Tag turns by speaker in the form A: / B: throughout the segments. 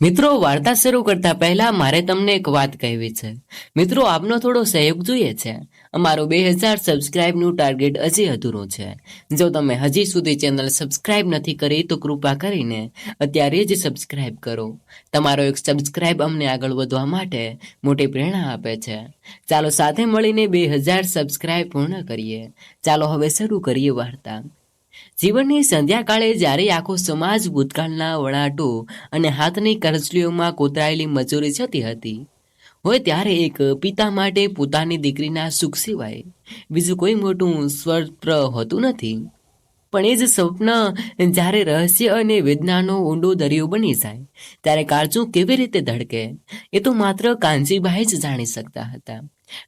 A: મિત્રો, વાર્તા શરૂ કરતા પહેલા મારે તમને એક વાત કહેવી છે. મિત્રો, આપનો થોડો સહયોગ જોઈએ છે. અમારું 2000 સબસ્ક્રાઇબનું ટાર્ગેટ હજી અધૂરું છે. જો તમે હજી સુધી ચેનલ સબસ્ક્રાઇબ નથી કરી તો કૃપા કરીને અત્યારે જ સબસ્ક્રાઇબ કરો. તમારો એક સબસ્ક્રાઇબ અમને આગળ વધવા માટે મોટી પ્રેરણા આપે છે. ચાલો સાથે મળીને 2000 સબસ્ક્રાઇબ પૂર્ણ કરીએ. ચાલો હવે શરૂ કરીએ વાર્તા. જીવનની સંધ્યાકાળે જ્યારે આખો સમાજ ભૂતકાળના વણાટો અને હાથની કરચલીઓમાં કોતરાયેલી મજૂરી જતી હતી હોય, ત્યારે એક પિતા માટે પોતાની દીકરીના સુખ સિવાય બીજું કોઈ મોટું સ્વપ્ન હોતું નથી. પણ એ જ સ્વપ્ન જ્યારે રહસ્ય અને વેદનાનો ઊંડો દરિયો બની જાય, ત્યારે કાળજું કેવી રીતે ધડકે એ તો માત્ર કાનજીભાઈ જ જાણી શકતા હતા.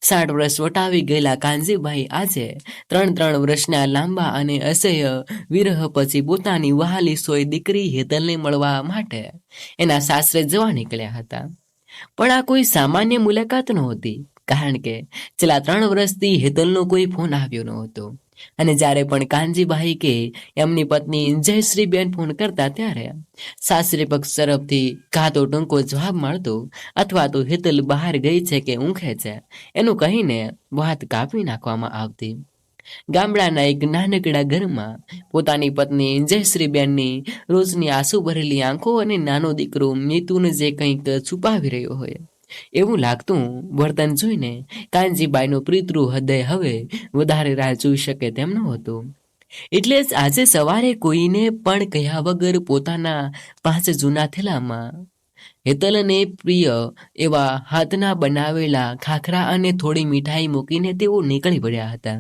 A: 60 વર્ષ વટાવી ગયેલા કાનજીભાઈ આજે 3 વર્ષના લાંબા અને અસહ્ય વિરહ પછી પોતાની વહાલી સોય દીકરી હેતલને મળવા માટે એના સાસરે જવા નીકળ્યા હતા. પણ આ કોઈ સામાન્ય મુલાકાત નહોતી, કારણ કે છેલ્લા 3 વર્ષથી હેતલનો કોઈ ફોન આવ્યો નહોતો. અને જ્યારે પણ કાનજીભાઈ કે એમની પત્ની જયશ્રીબેન ફોન કરતા, ત્યારે સાસરી પક્ષ તરફથી કાં તો ટૂંકો જવાબ મળતો અથવા તો હેતલ બહાર ગઈ છે કે ઊંઘે છે એનું કહીને વાત કાપી નાખવામાં આવતી. ગામડાના એક નાનકડા ઘરમાં પોતાની પત્ની જયશ્રીબેનની રોજની આંસુ ભરેલી આંખો અને નાનો દીકરો મિતુન જે કંઈક છુપાવી રહ્યો હોય એવું લાગતું વર્તન જોઈને કાનજીબાઈનું પિતૃ હૃદય હવે વધારે રાહ જોઈ શકે તેમ નહોતું. એટલે જ આજે સવારે કોઈને પણ કહ્યા વગર પોતાના 5 જૂના થેલામાં હેતલને પ્રિય એવા હાથના બનાવેલા ખાખરા અને થોડી મીઠાઈ મૂકીને તેઓ નીકળી પડ્યા હતા.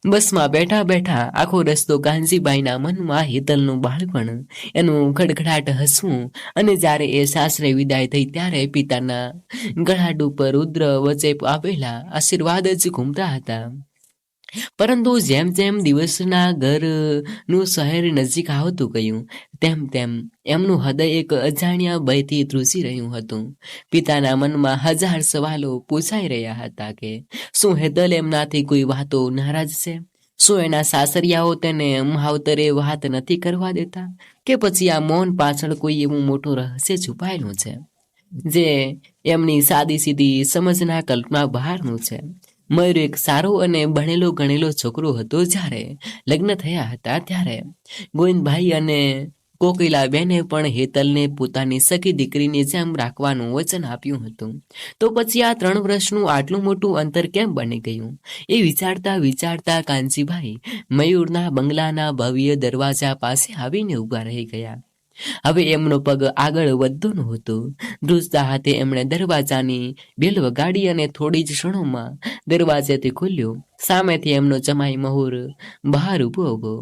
A: બસમાં બેઠા બેઠા આખો રસ્તો કાનજીબાઈના મનમાં હેતલનું બાળપણ, એનું ખડખડાટ હસવું અને જ્યારે એ સાસરે વિદાય થઈ ત્યારે પિતાના ગળાડ ઉપર રુદ્ર વચ્ચે આપેલા આશીર્વાદ જ ઘૂમતા હતા. પરંતુ જેમ જેમ દિવસના ઘરનું શહેર નજીક આવતું ગયું, તેમ તેમ એમનું હૃદય એક અજાણ્યા ભયથી ધ્રુજી રહ્યું હતું. પિતાના મનમાં 1000 સવાલો પૂછાઈ રહ્યા હતા કે શું હેતલ એમનાથી કોઈ વાતો નારાજ છે? શું એના સાસરિયાઓ તેને માવતરે વાત નથી કરવા દેતા? કે પછી આ મૌન પાછળ કોઈ એવું મોટું રહસ્ય છુપાયેલું છે જે એમની સાદી સીધી સમજના કલ્પના બહારનું છે? મયુર એક સારો અને ભણેલો ગણેલો છોકરો હતો. જ્યારે લગ્ન થયા હતા ત્યારે ગોવિંદભાઈ અને કોકિલાબેને પણ હેતલને પોતાની સખી દીકરીની જેમ રાખવાનું વચન આપ્યું હતું. તો પછી આ 3 વર્ષનું આટલું મોટું અંતર કેમ બની ગયું? એ વિચારતા વિચારતા કાનજીભાઈ મયુરના બંગલાના ભવ્ય દરવાજા પાસે આવીને ઊભા રહી ગયા. હવે એમનો પગ આગળ વધતો નહોતો. ધ્રુજતા હાથે એમણે દરવાજાની બેલ વગાડી અને થોડી જ ક્ષણોમાં દરવાજેથી ખુલ્યો. સામેથી એમનો જમાઈ મયુર બહાર ઊભો.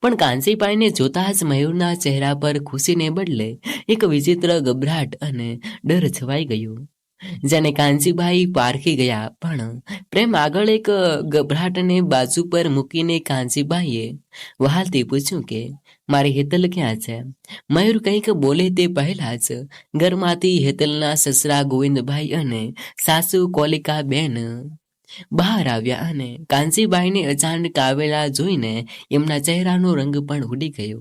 A: પણ કાનજીભાઈને જોતા જ મયુરના ચહેરા પર ખુશીને બદલે એક વિચિત્ર ગભરાટ અને ડર છવાઈ ગયો, જેને કાનજીભાઈ પારખી ગયા. પણ પ્રેમ આગળ એક ગભરાટને બાજુ પર મૂકીને કાનજીભાઈએ વહાલથી પૂછ્યું કે મારી હેતલ ક્યાં છે? મયુર કંઈક બોલે તે પહેલા જ ઘરમાંથી હેતલના સસરા ગોવિંદભાઈ અને સાસુ કોલિકાબેન બહાર આવ્યા અને કાનજીભાઈને અચાનક આવેલા જોઈને એમના ચહેરાનો રંગ પણ ઉડી ગયો.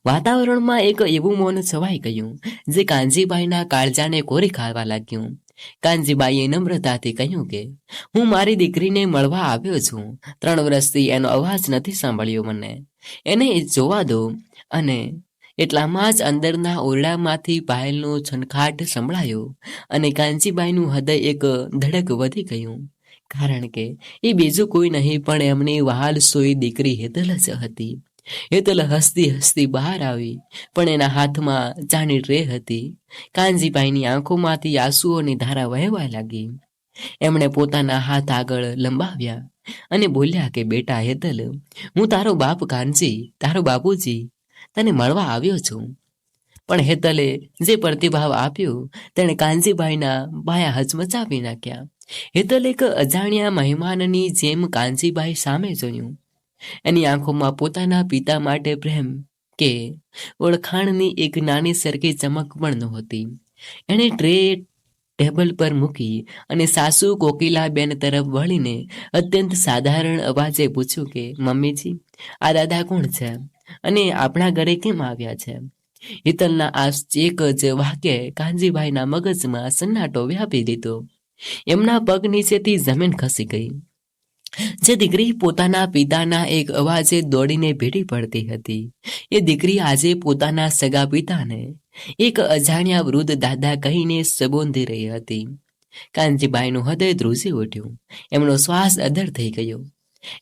A: વાતાવરણમાં એક એવું મૌન છવાઈ ગયું જે કાનજીભાઈના કાળજાને કોરી ખાવા લાગ્યું. કાનજીબાઈએ નમ્રતાથી કહ્યું કે હું મારી દીકરીને મળવા આવ્યો છું. 3 વર્ષથી એનો અવાજ નથી સાંભળ્યો. મને એને જોવા દો. અને એટલામાં જ અંદરના ઓરડામાંથી પાયલનો છનખાટ સંભળાયો અને કાનજીબાઈનું હૃદય એક ધડક વધી ગયું, કારણ કે એ બીજું કોઈ નહીં પણ એમની વહાલ સોઈ દીકરી હેતલ જ હતી. હેતલ હસતી હસતી બહાર આવી, પણ એના હાથમાં જાણી ટ્રે હતી. કાનજીભાઈની આંખોમાંથી આંસુઓની ધારા વહેવા લાગી. એમણે પોતાના હાથ આગળ લંબાવ્યા અને બોલ્યા કે બેટા હેતલ, હું તારો બાપ કાનજી, તારો બાપુજી તને મળવા આવ્યો છું. પણ હેતલે જે પ્રતિભાવ આપ્યો તેણે કાનજીભાઈના પાયા હચમચાવી નાખ્યા. હેતલ એક અજાણ્યા મહેમાનની જેમ કાનજીભાઈ સામે જોયું. એની આંખોમાં પોતાના પિતા માટે પ્રેમ કે ઓળખાણની એક નાની સરખી ચમક પણ નહોતી. એણે ટ્રે ટેબલ પર મૂકી અને સાસુ કોકિલાબેન તરફ વળીને અત્યંત સાધારણ અવાજે પૂછ્યું કે મમ્મીજી, આ દાદા કોણ છે અને આપણા ઘરે કેમ આવ્યા છે? હેતલના આ એક જ વાક્યે કાનજીભાઈના મગજમાં સન્નાટો વ્યાપી દીધો. એમના પગ નીચેથી જમીન ખસી ગઈ. જે દીકરી પોતાના પિતાના એક અવાજે દોડીને ભેટી પડતી હતી, એ દીકરી આજે પોતાના સગા પિતાને એક અજાણ્યા વૃદ્ધ દાદા કહીને સંબોધી રહી હતી. કાનજીભાઈનું હૃદય ધ્રુજી ઉઠ્યું. એમનો શ્વાસ અધર થઈ ગયો.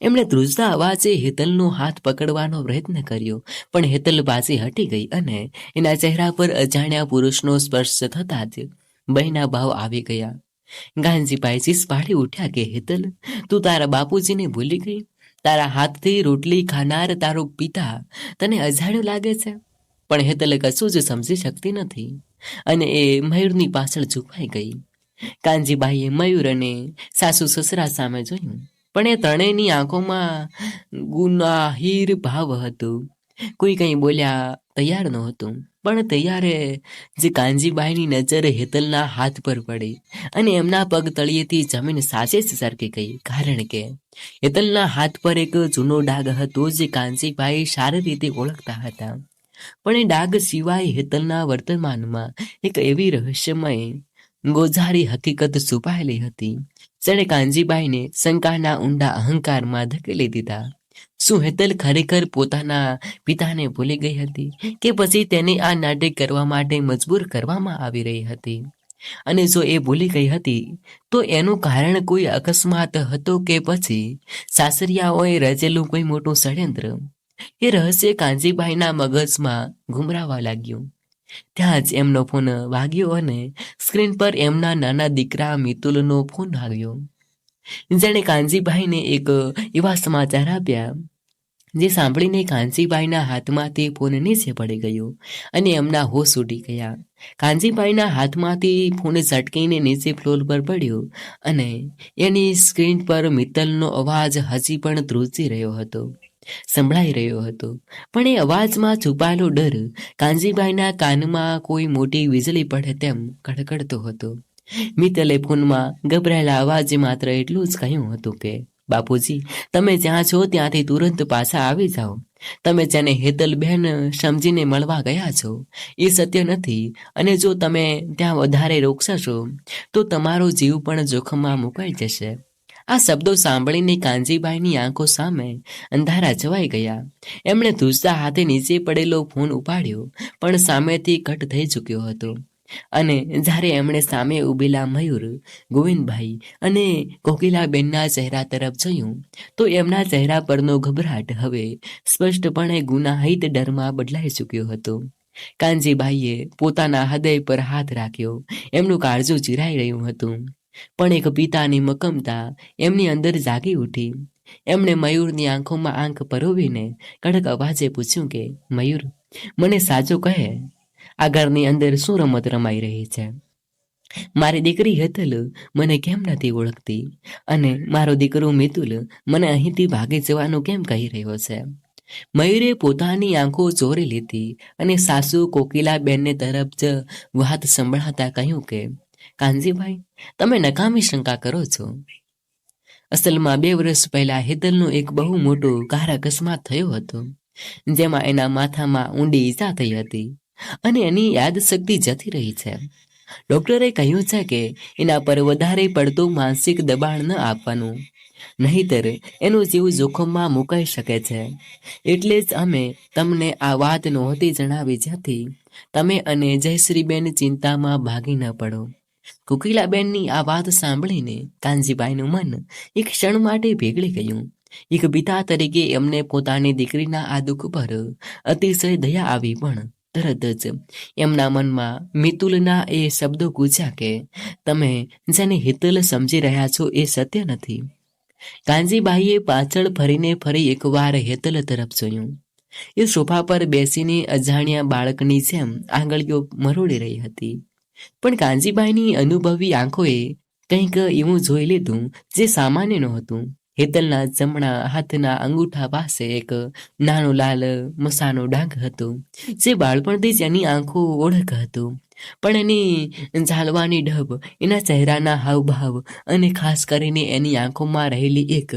A: એમણે ધ્રુજતા અવાજે હેતલનો હાથ પકડવાનો પ્રયત્ન કર્યો, પણ હેતલ પાછી હટી ગઈ અને એના ચહેરા પર અજાણ્યા પુરુષનો સ્પર્શ થતા જ ભયના ભાવ આવી ગયા. કાનજીભાઈ ચીસ પાડી ઉઠ્યા કે હેતલ, તું તારા બાપુજીને ભૂલી ગઈ? તારા હાથથી રોટલી ખાનાર તારો પિતા તને અજાણ્યો લાગે છે? પણ હેતલ કશું જ સમજી શકતી નથી અને એ મયુરની પાછળ ઝૂકાઈ ગઈ. કાનજીભાઈએ મયુર અને સાસુ સસરા સામે જોયું, પણ એ ત્રણેયની આંખોમાં ગુનાહીર ભાવ હતો. કોઈ કંઈ બોલ્યા તૈયાર નહોતું, પણ તૈયારે જે કાનજીભાઈની નજર હેતલના હાથ પર પડી અને એમના પગ તળિયેથી જમીન સાચે જ સરકી ગઈ, કારણ કે હેતલના હાથ પર એક જૂનો ડાઘ હતો જે કાનજીભાઈ સારી રીતે ઓળખતા હતા. પણ એ ડાઘ સિવાય હેતલના વર્તમાનમાં એક એવી રહસ્યમય ગોઝારી હકીકત છુપાયેલી હતી, જેણે કાનજીભાઈને શંકાના ઊંડા અહંકારમાં ધકેલી દીધા. શું હેતલ ખરેખર પોતાના પિતાને ભૂલી ગઈ હતી કે પછી તેને આ નાટક કરવા માટે મજબૂર કરવામાં આવી રહી હતી? અને જો એ ભૂલી ગઈ હતી તો એનું કારણ કોઈ અકસ્માત હતો કે પછી સાસરિયાઓએ રચેલું કોઈ મોટું ષડયંત્ર? એ રહસ્ય કાનજીભાઈના મગજમાં ઘુમરાવા લાગ્યું. ત્યાં જ એમનો ફોન વાગ્યો અને સ્ક્રીન પર એમના નાના દીકરા મિતુલનો ફોન આવ્યો. જેણે કાનજીભાઈને એક એવા સમાચાર આપ્યા જે સાંભળીને કાનજીભાઈના હાથમાંથી ફોન નીચે પડી ગયો અને એમના હોશ ઉડી ગયા. કાનજીભાઈના હાથમાંથી ફોન ઝટકીને નીચે ફ્લોર પર પડ્યો અને એની સ્ક્રીન પર મિત્તલનો અવાજ હજી પણ ધ્રુજી રહ્યો હતો, સંભળાઈ રહ્યો હતો. પણ એ અવાજમાં છુપાયેલો ડર કાનજીભાઈના કાનમાં કોઈ મોટી વીજળી પડે તેમ કડકડતો હતો. મિત્તલે ફોનમાં ગભરાયેલા અવાજે માત્ર એટલું જ કહ્યું હતું કે, બાપુજી, તમે જ્યાં છો ત્યાંથી તુરંત પાછા આવી જાઓ. તમે જેને હેતલ બહેન સમજીને મળવા ગયા છો એ સત્ય નથી, અને જો તમે ત્યાં વધારે રોકશો તો તમારો જીવ પણ જોખમમાં મુકાઈ જશે. આ શબ્દો સાંભળીને કાનજીભાઈની આંખો સામે અંધારા છવાઈ ગયા. એમણે ધ્રુજતા હાથે નીચે પડેલો ફોન ઉપાડ્યો, પણ સામેથી કટ થઈ ચૂક્યો હતો. અને જ્યારે એમણે સામે ઊભેલા મયુર, ગોવિંદભાઈ અને કોકિલાબેનના ચહેરા તરફ જોયું તો એમના ચહેરા પરનો ગભરાટ હવે સ્પષ્ટપણે ગુનાહિત ડરમાં બદલાઈ ચૂક્યો હતો. કાનજીભાઈએ પોતાના હૃદય પર હાથ રાખ્યો. એમનું કાળજું ચીરાઈ રહ્યું હતું, પણ એક પિતાની મક્કમતા એમની અંદર જાગી ઉઠી. એમણે મયુરની આંખોમાં આંખ પરોવીને કડક અવાજે પૂછ્યું કે, મયુર, મને સાચું કહે, આ ઘરની અંદર શું રમત રમાઈ રહી છે? મારી દીકરી હેતલ મને કેમ નથી ઓળખતી અને મારો દીકરો મિતુલ મને અહીંથી ભાગી જવાનું કેમ કહી રહ્યો છે? મયુરે પોતાની આંખો ચોરી લીધી અને સાસુ કોકિલાબેનને તરફ જ વાત સંભળાતા કહ્યું કે, કાનજીભાઈ, તમે નકામી શંકા કરો છો. અસલમાં 2 વર્ષ પહેલા હેતલનો એક બહુ મોટો કાર અકસ્માત થયો હતો, જેમાં એના માથામાં ઊંડી ઈજા થઈ હતી અને એની યાદશક્તિ જતી રહી છે. ડોક્ટરે કહ્યું છે કે એના પર વધારે પડતું માનસિક દબાણ ન આપવાનું, નહીંતર એનો જીવ જોખમમાં મુકાઈ શકે છે. એટલે જ અમે તમને આ વાત નહોતી જણાવી જેથી તમે અને જયશ્રીબેન ચિંતામાં ભાગી ન પડો. કોકિલાબેનની આ વાત સાંભળીને કાનજીભાઈનું મન એક ક્ષણ માટે પીગળી ગયું. એક પિતા તરીકે એમને પોતાની દીકરીના આ દુઃખ પર અતિશય દયા આવી, પણ તરત જ એમના મનમાં મિતુલના એ શબ્દો ગુંજ્યા કે, તમે જેને હેતલ સમજી રહ્યા છો એ સત્ય નથી. કાનજીભાઈએ પાછળ ફરીને ફરી એકવાર હેતલ તરફ જોયું. એ સોફા પર બેસીને અજાણ્યા બાળકની જેમ આંગળીઓ મરોડી રહી હતી. પણ કાનજીભાઈની અનુભવી આંખોએ કંઈક એવું જોઈ લીધું જે સામાન્ય નહોતું. હેતલના જમણા હાથના અંગૂઠા પાસે એક નાનો લાલ મસાનો ડાઘ હતો, જે બાળપણથી જ એની આંખો ઓળખ હતું. પણ એની ઝાલવાની ઢબ, એના ચહેરાના હાવભાવ અને ખાસ કરીને એની આંખોમાં રહેલી એક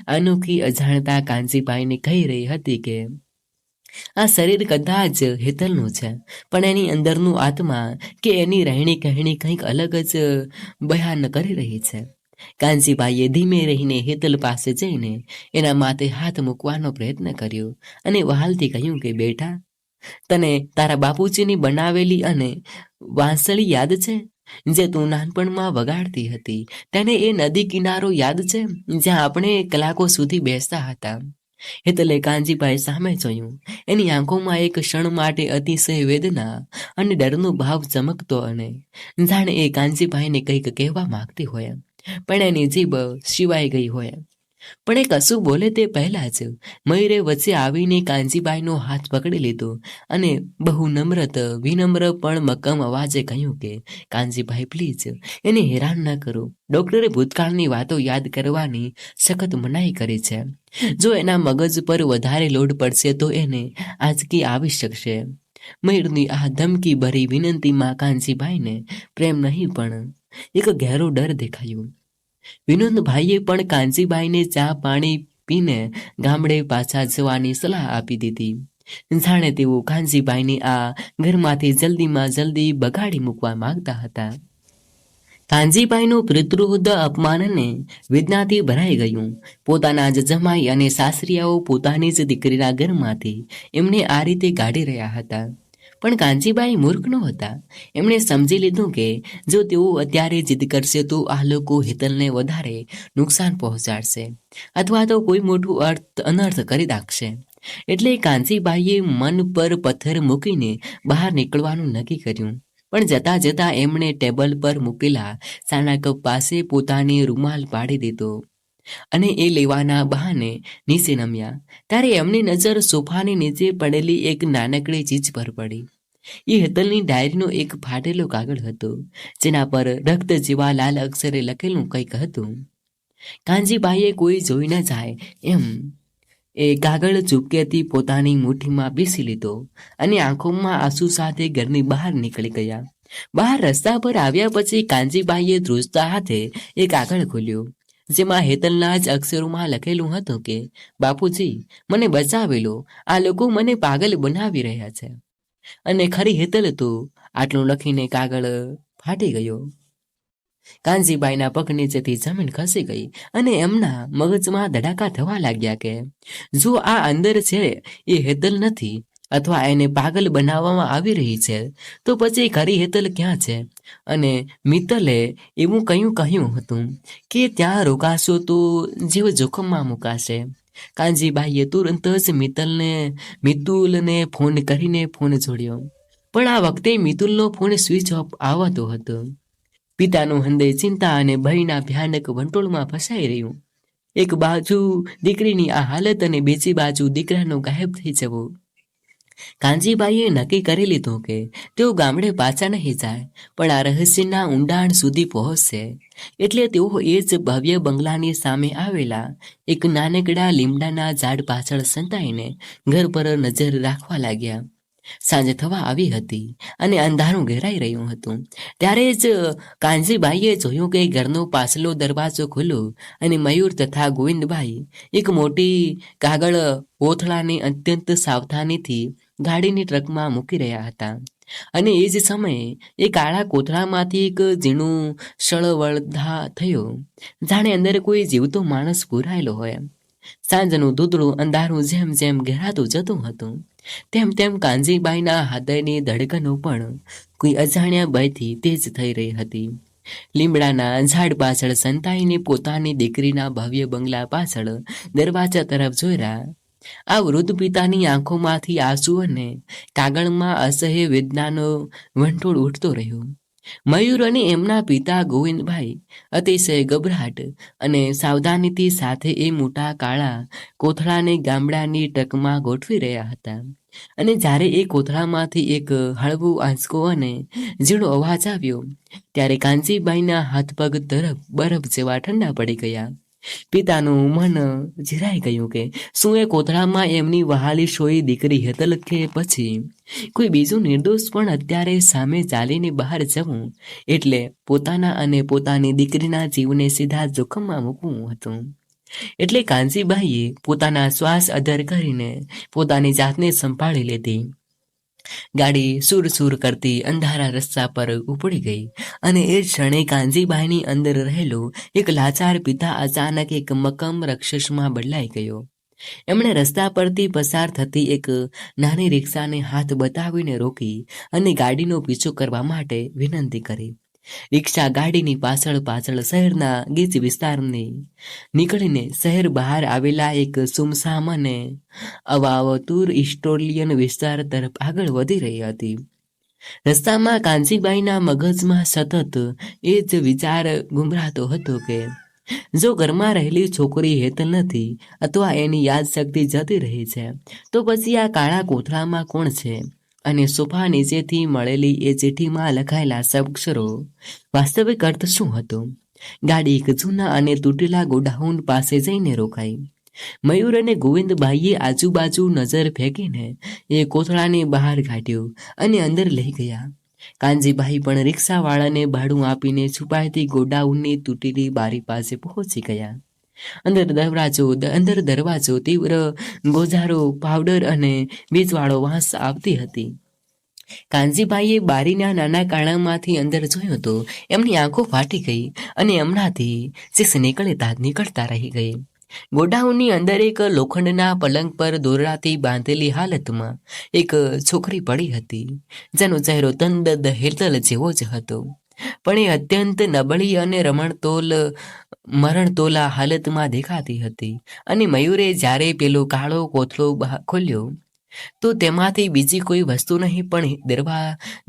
A: અનોખી અજાણતા કાનજીભાઈને કહી રહી હતી કે આ શરીર કદાચ હેતલનું છે, પણ એની અંદરનું આત્મા કે એની રહેણી કહેણી કંઈક અલગ જ બયાન કરી રહી છે. કાનજીભાઈએ ધીમે રહીને હેતલ પાસે જઈને એના માથે હાથ મૂકવાનો પ્રયત્ન કર્યો અને વહાલથી કહ્યું કે બેટા, તને તારા બાપુજીની બનાવેલી અને વાંસળી યાદ છે, જે તું નાનપણમાં વગાડતી હતી? તેને એ નદી કિનારો યાદ છે જ્યાં આપણે કલાકો સુધી બેસતા હતા? હેતલે કાનજીભાઈ સામે જોયું. એની આંખોમાં એક ક્ષણ માટે અતિશય વેદના અને ડરનો ભાવ ચમકતો, અને જાણે એ કાનજીભાઈને કંઈક કહેવા માંગતી હોય, પણ એની જીભ સિવાય ગઈ હોય. પણ એ કશું બોલે તે પહેલા જ મયુરે વચ્ચે આવીને કાનજીભાઈનો હાથ પકડી લીધો અને બહુ વિનમ્ર પણ મક્કમ અવાજે કહ્યું કે કાનજીભાઈ પ્લીઝ, એને હેરાન ન કરો. ડોક્ટરે ભૂતકાળની વાતો યાદ કરવાની સખત મનાઈ કરી છે. જો એના મગજ પર વધારે લોડ પડશે તો એને આંચકી આવી શકશે. મયુરની આ ધમકી ભરી વિનંતીમાં કાનજીભાઈને પ્રેમ નહીં પણ એક ઘેરો ડર દેખાયો. વિનોદભાઈએ પણ કાનજીભાઈને ચા પાણી પીને ગામડે પાછા જવાની સલાહ આપી દીધી. જાણે તેઓ કાનજીભાઈને આ ઘરમાંથી જલ્દીમાં જલ્દી બગાડી મૂકવા માંગતા હતા. કાનજીભાઈનું પિતૃહૃદ અપમાનને વેદનાથી ભરાઈ ગયું. પોતાના જ જમાઈ અને સાસરિયાઓ પોતાની જ દીકરીના ઘરમાંથી એમને આ રીતે કાઢી રહ્યા હતા. પણ કાનજીભાઈ મૂર્ખ નહોતા. એમણે સમજી લીધું કે જો તેઓ અત્યારે જીદ કરશે તો આ લોકો હેતલને વધારે નુકસાન પહોંચાડશે અથવા તો કોઈ મોટું અનર્થ કરી નાખશે. એટલે કાનજીભાઈએ મન પર પથ્થર મૂકીને બહાર નીકળવાનું નક્કી કર્યું. પણ જતા જતા એમણે ટેબલ પર મૂકેલા ચાના કપ પાસે પોતાની રૂમાલ પાડી દીધો અને એ લેવાના બહાને નીચે નમ્યા. ત્યારે એમની નજર સોફાની નીચે પડેલી એક નાનકડી ચીજ પર પડી. એ હેતલની ડાયરીનો એક ફાટેલો કાગળ હતો, જેના પર રક્ત જેવા લાલ અક્ષરે લખેલું કંઈક હતું. કાનજીભાઈએ કોઈ જોઈ ન જાય એમ એ કાગળ ચૂપકેથી પોતાની મુઠ્ઠીમાં પીસી લીધો અને આંખોમાં આંસુ સાથે ઘરની બહાર નીકળી ગયા. બહાર રસ્તા પર આવ્યા પછી કાનજીભાઈએ ધ્રુજતા હાથે એ કાગળ ખોલ્યો, જેમાં હેતલના જ અક્ષરોમાં લખેલું હતું કે બાપુજી, મને બચાવી લો, આ લોકો મને પાગલ બનાવી રહ્યા છે. અને ખરી હેતલ તો આટલું લખીને કાગળ ફાટી ગયો. કાનજીભાઈના પગ નીચેથી જમીન ખસી ગઈ અને એમના મગજમાં ધડાકા થવા લાગ્યા કે જો આ અંદર છે એ હેતલ નથી અથવા એને પાગલ બનાવવામાં આવી રહી છે, તો પછી ખરી હેતલ ક્યાં છે? અને મિત્તલે એવું કહ્યું હતું કે ત્યાં રોકાશો તો જીવ જોખમમાં મુકાશે. કાનજીભાઈએ તુરંત જ મિતુલને ફોન કરીને ફોન જોડ્યો, પણ આ વખતે મિતુલનો ફોન સ્વિચ ઓફ આવતો હતો. પિતાનું હૃદય ચિંતા અને ભયના ભયાનક વંટોળમાં ફસાઈ રહ્યું. એક બાજુ દીકરીની આ હાલત અને બીજી બાજુ દીકરાનો ગાયબ થઈ જવો. કાનજીભાઈએ નક્કી કરી લીધું કે તેઓ ગામડે પાછા નહીં જાય, પણ આ રહસ્યના ઊંડાણ સુધી પહોંચશે. એટલે તેઓ એ જ ભવ્ય બંગલાની સામે આવેલા એક નાનકડા લીમડાના ઝાડ પાછળ સંતાઈને ઘર પર નજર રાખવા લાગ્યા. સાંજ થવા આવી હતી અને અંધારું ઘેરાઈ રહ્યું હતું. ત્યારે જ કાનજીભાઈએ જોયું કે ઘરનો પાછલો દરવાજો ખુલ્લો અને મયુર તથા ગોવિંદભાઈ એક મોટી કાગળ કોથળાને અત્યંત સાવધાનીથી ગાડીની ટ્રકમાં મૂકી રહ્યા હતા. અને એ જ સમયે એ કાળા કોથળામાંથી એક ઝીણું સળવળધા થયો, જાણે અંદર કોઈ જીવતો માણસ પુરાયેલો હોય. સાંજનું ધૂંધળું અંધારું જેમ જેમ ઘેરાતું જતું હતું, તેમ તેમ કાનજીભાઈના હૃદયની ધડકનો પણ કોઈ અજાણ્યા ભયથી તેજ થઈ રહી હતી. લીમડાના ઝાડ પાછળ સંતાઈને પોતાની દીકરીના ભવ્ય બંગલા પાછળ દરવાજા તરફ જોઈ રહ્યા આ વૃદ્ધ પિતાની આંખોમાંથી આંસુ અને કાગળમાં અસહ્ય વેદનાનો વંટોળ ઉઠતો રહ્યો. મયુર અને એમના પિતા ગોવિંદભાઈ અતિશય ગભરાટ અને સાવધાનીથી સાથે એ મોટા કાળા કોથળાને ગામડાની ટ્રકમાં ગોઠવી રહ્યા હતા. અને જ્યારે એ કોથળામાંથી એક હળવો આંચકો અને ઝીણો અવાજ આવ્યો, ત્યારે કાનજીભાઈના હાથ પગ બરફ જેવા ઠંડા પડી ગયા. પિતાનું મન જીરાઈ ગયું કે શું એ કોથળામાં એમની વહાલી સોઈ દીકરી હેતલ કે પછી કોઈ બીજું નિર્દોષ? પણ અત્યારે સામે ચાલીને બહાર જવું એટલે પોતાના અને પોતાની દીકરીના જીવને સીધા જોખમમાં મૂકવું હતું. એટલે કાનજીબાઈએ પોતાના શ્વાસ અધર કરીને પોતાની જાતને સંભાળી લીધી. ગાડી સુર કરતી અંધારા રસ્તા પર ઉપડી ગઈ અને એ ક્ષણે કાનજીબાઈની અંદર રહેલો એક લાચાર પિતા અચાનક એક મક્કમ રાક્ષસમાં બદલાઈ ગયો. એમણે રસ્તા પરથી પસાર થતી એક નાની રિક્ષાને હાથ બતાવીને રોકી અને ગાડીનો પીછો કરવા માટે વિનંતી કરી. રિક્ષા ગાડીની પાછળ શહેરના ગીચ વિસ્તારની નીકળીને શહેર બહાર આવેલા એક સુમસામ અને અવાવતુર ઇસ્ટોલિયન વિસ્તાર તરફ આગળ વધી રહી હતી. રસ્તામાં કાનજીબાઈના મગજમાં સતત એ જ વિચાર ગુમરાતો હતો કે જો ઘરમાં રહેલી છોકરી હેતલ નથી અથવા એની યાદશક્તિ જતી રહી છે તો પછી આ કાળા કોથળામાં કોણ છે અને સોફા નીચેથી મળેલી એ ચિઠ્ઠીમાં લખાયેલા અક્ષરો વાસ્તવિક અર્થ શું હતો? ગાડી એક જૂના અને તૂટેલા ગોડાઉન પાસે જઈને રોકાઈ. મયુર અને ગોવિંદભાઈએ આજુબાજુ નજર ફેંકીને એ કોથળાને બહાર કાઢ્યો અને અંદર લઈ ગયા. કાનજીભાઈ પણ રિક્ષાવાળાને ભાડું આપીને છુપાયેલી ગોડાઉનની તૂટેલી બારી પાસે પહોંચી ગયા. અંદર દરવાજો તીવ્ર ગોજારો, પાવડર અને બીજવાળો વાસ આવતી હતી. કાનજીભાઈએ બારીના નાના કાણામાંથી અંદર જોયું તો એમની આંખો ફાટી ગઈ અને એમનાથી ચીસ નીકળતા રહી ગઈ. ગોડાઉનની અંદર એક લોખંડના પલંગ પર દોરડાથી બાંધેલી હાલતમાં એક છોકરી પડી હતી, જેનો ચહેરો તંદદ હેતલ જેવો જ હતો, પણ એ અત્યંત નબળી અને મરણતોલા હાલતમાં દેખાતી હતી. અને મયુરે જ્યારે પેલો કાળો કોથળો ખોલ્યો તો તેમાંથી બીજી કોઈ વસ્તુ નહીં પણ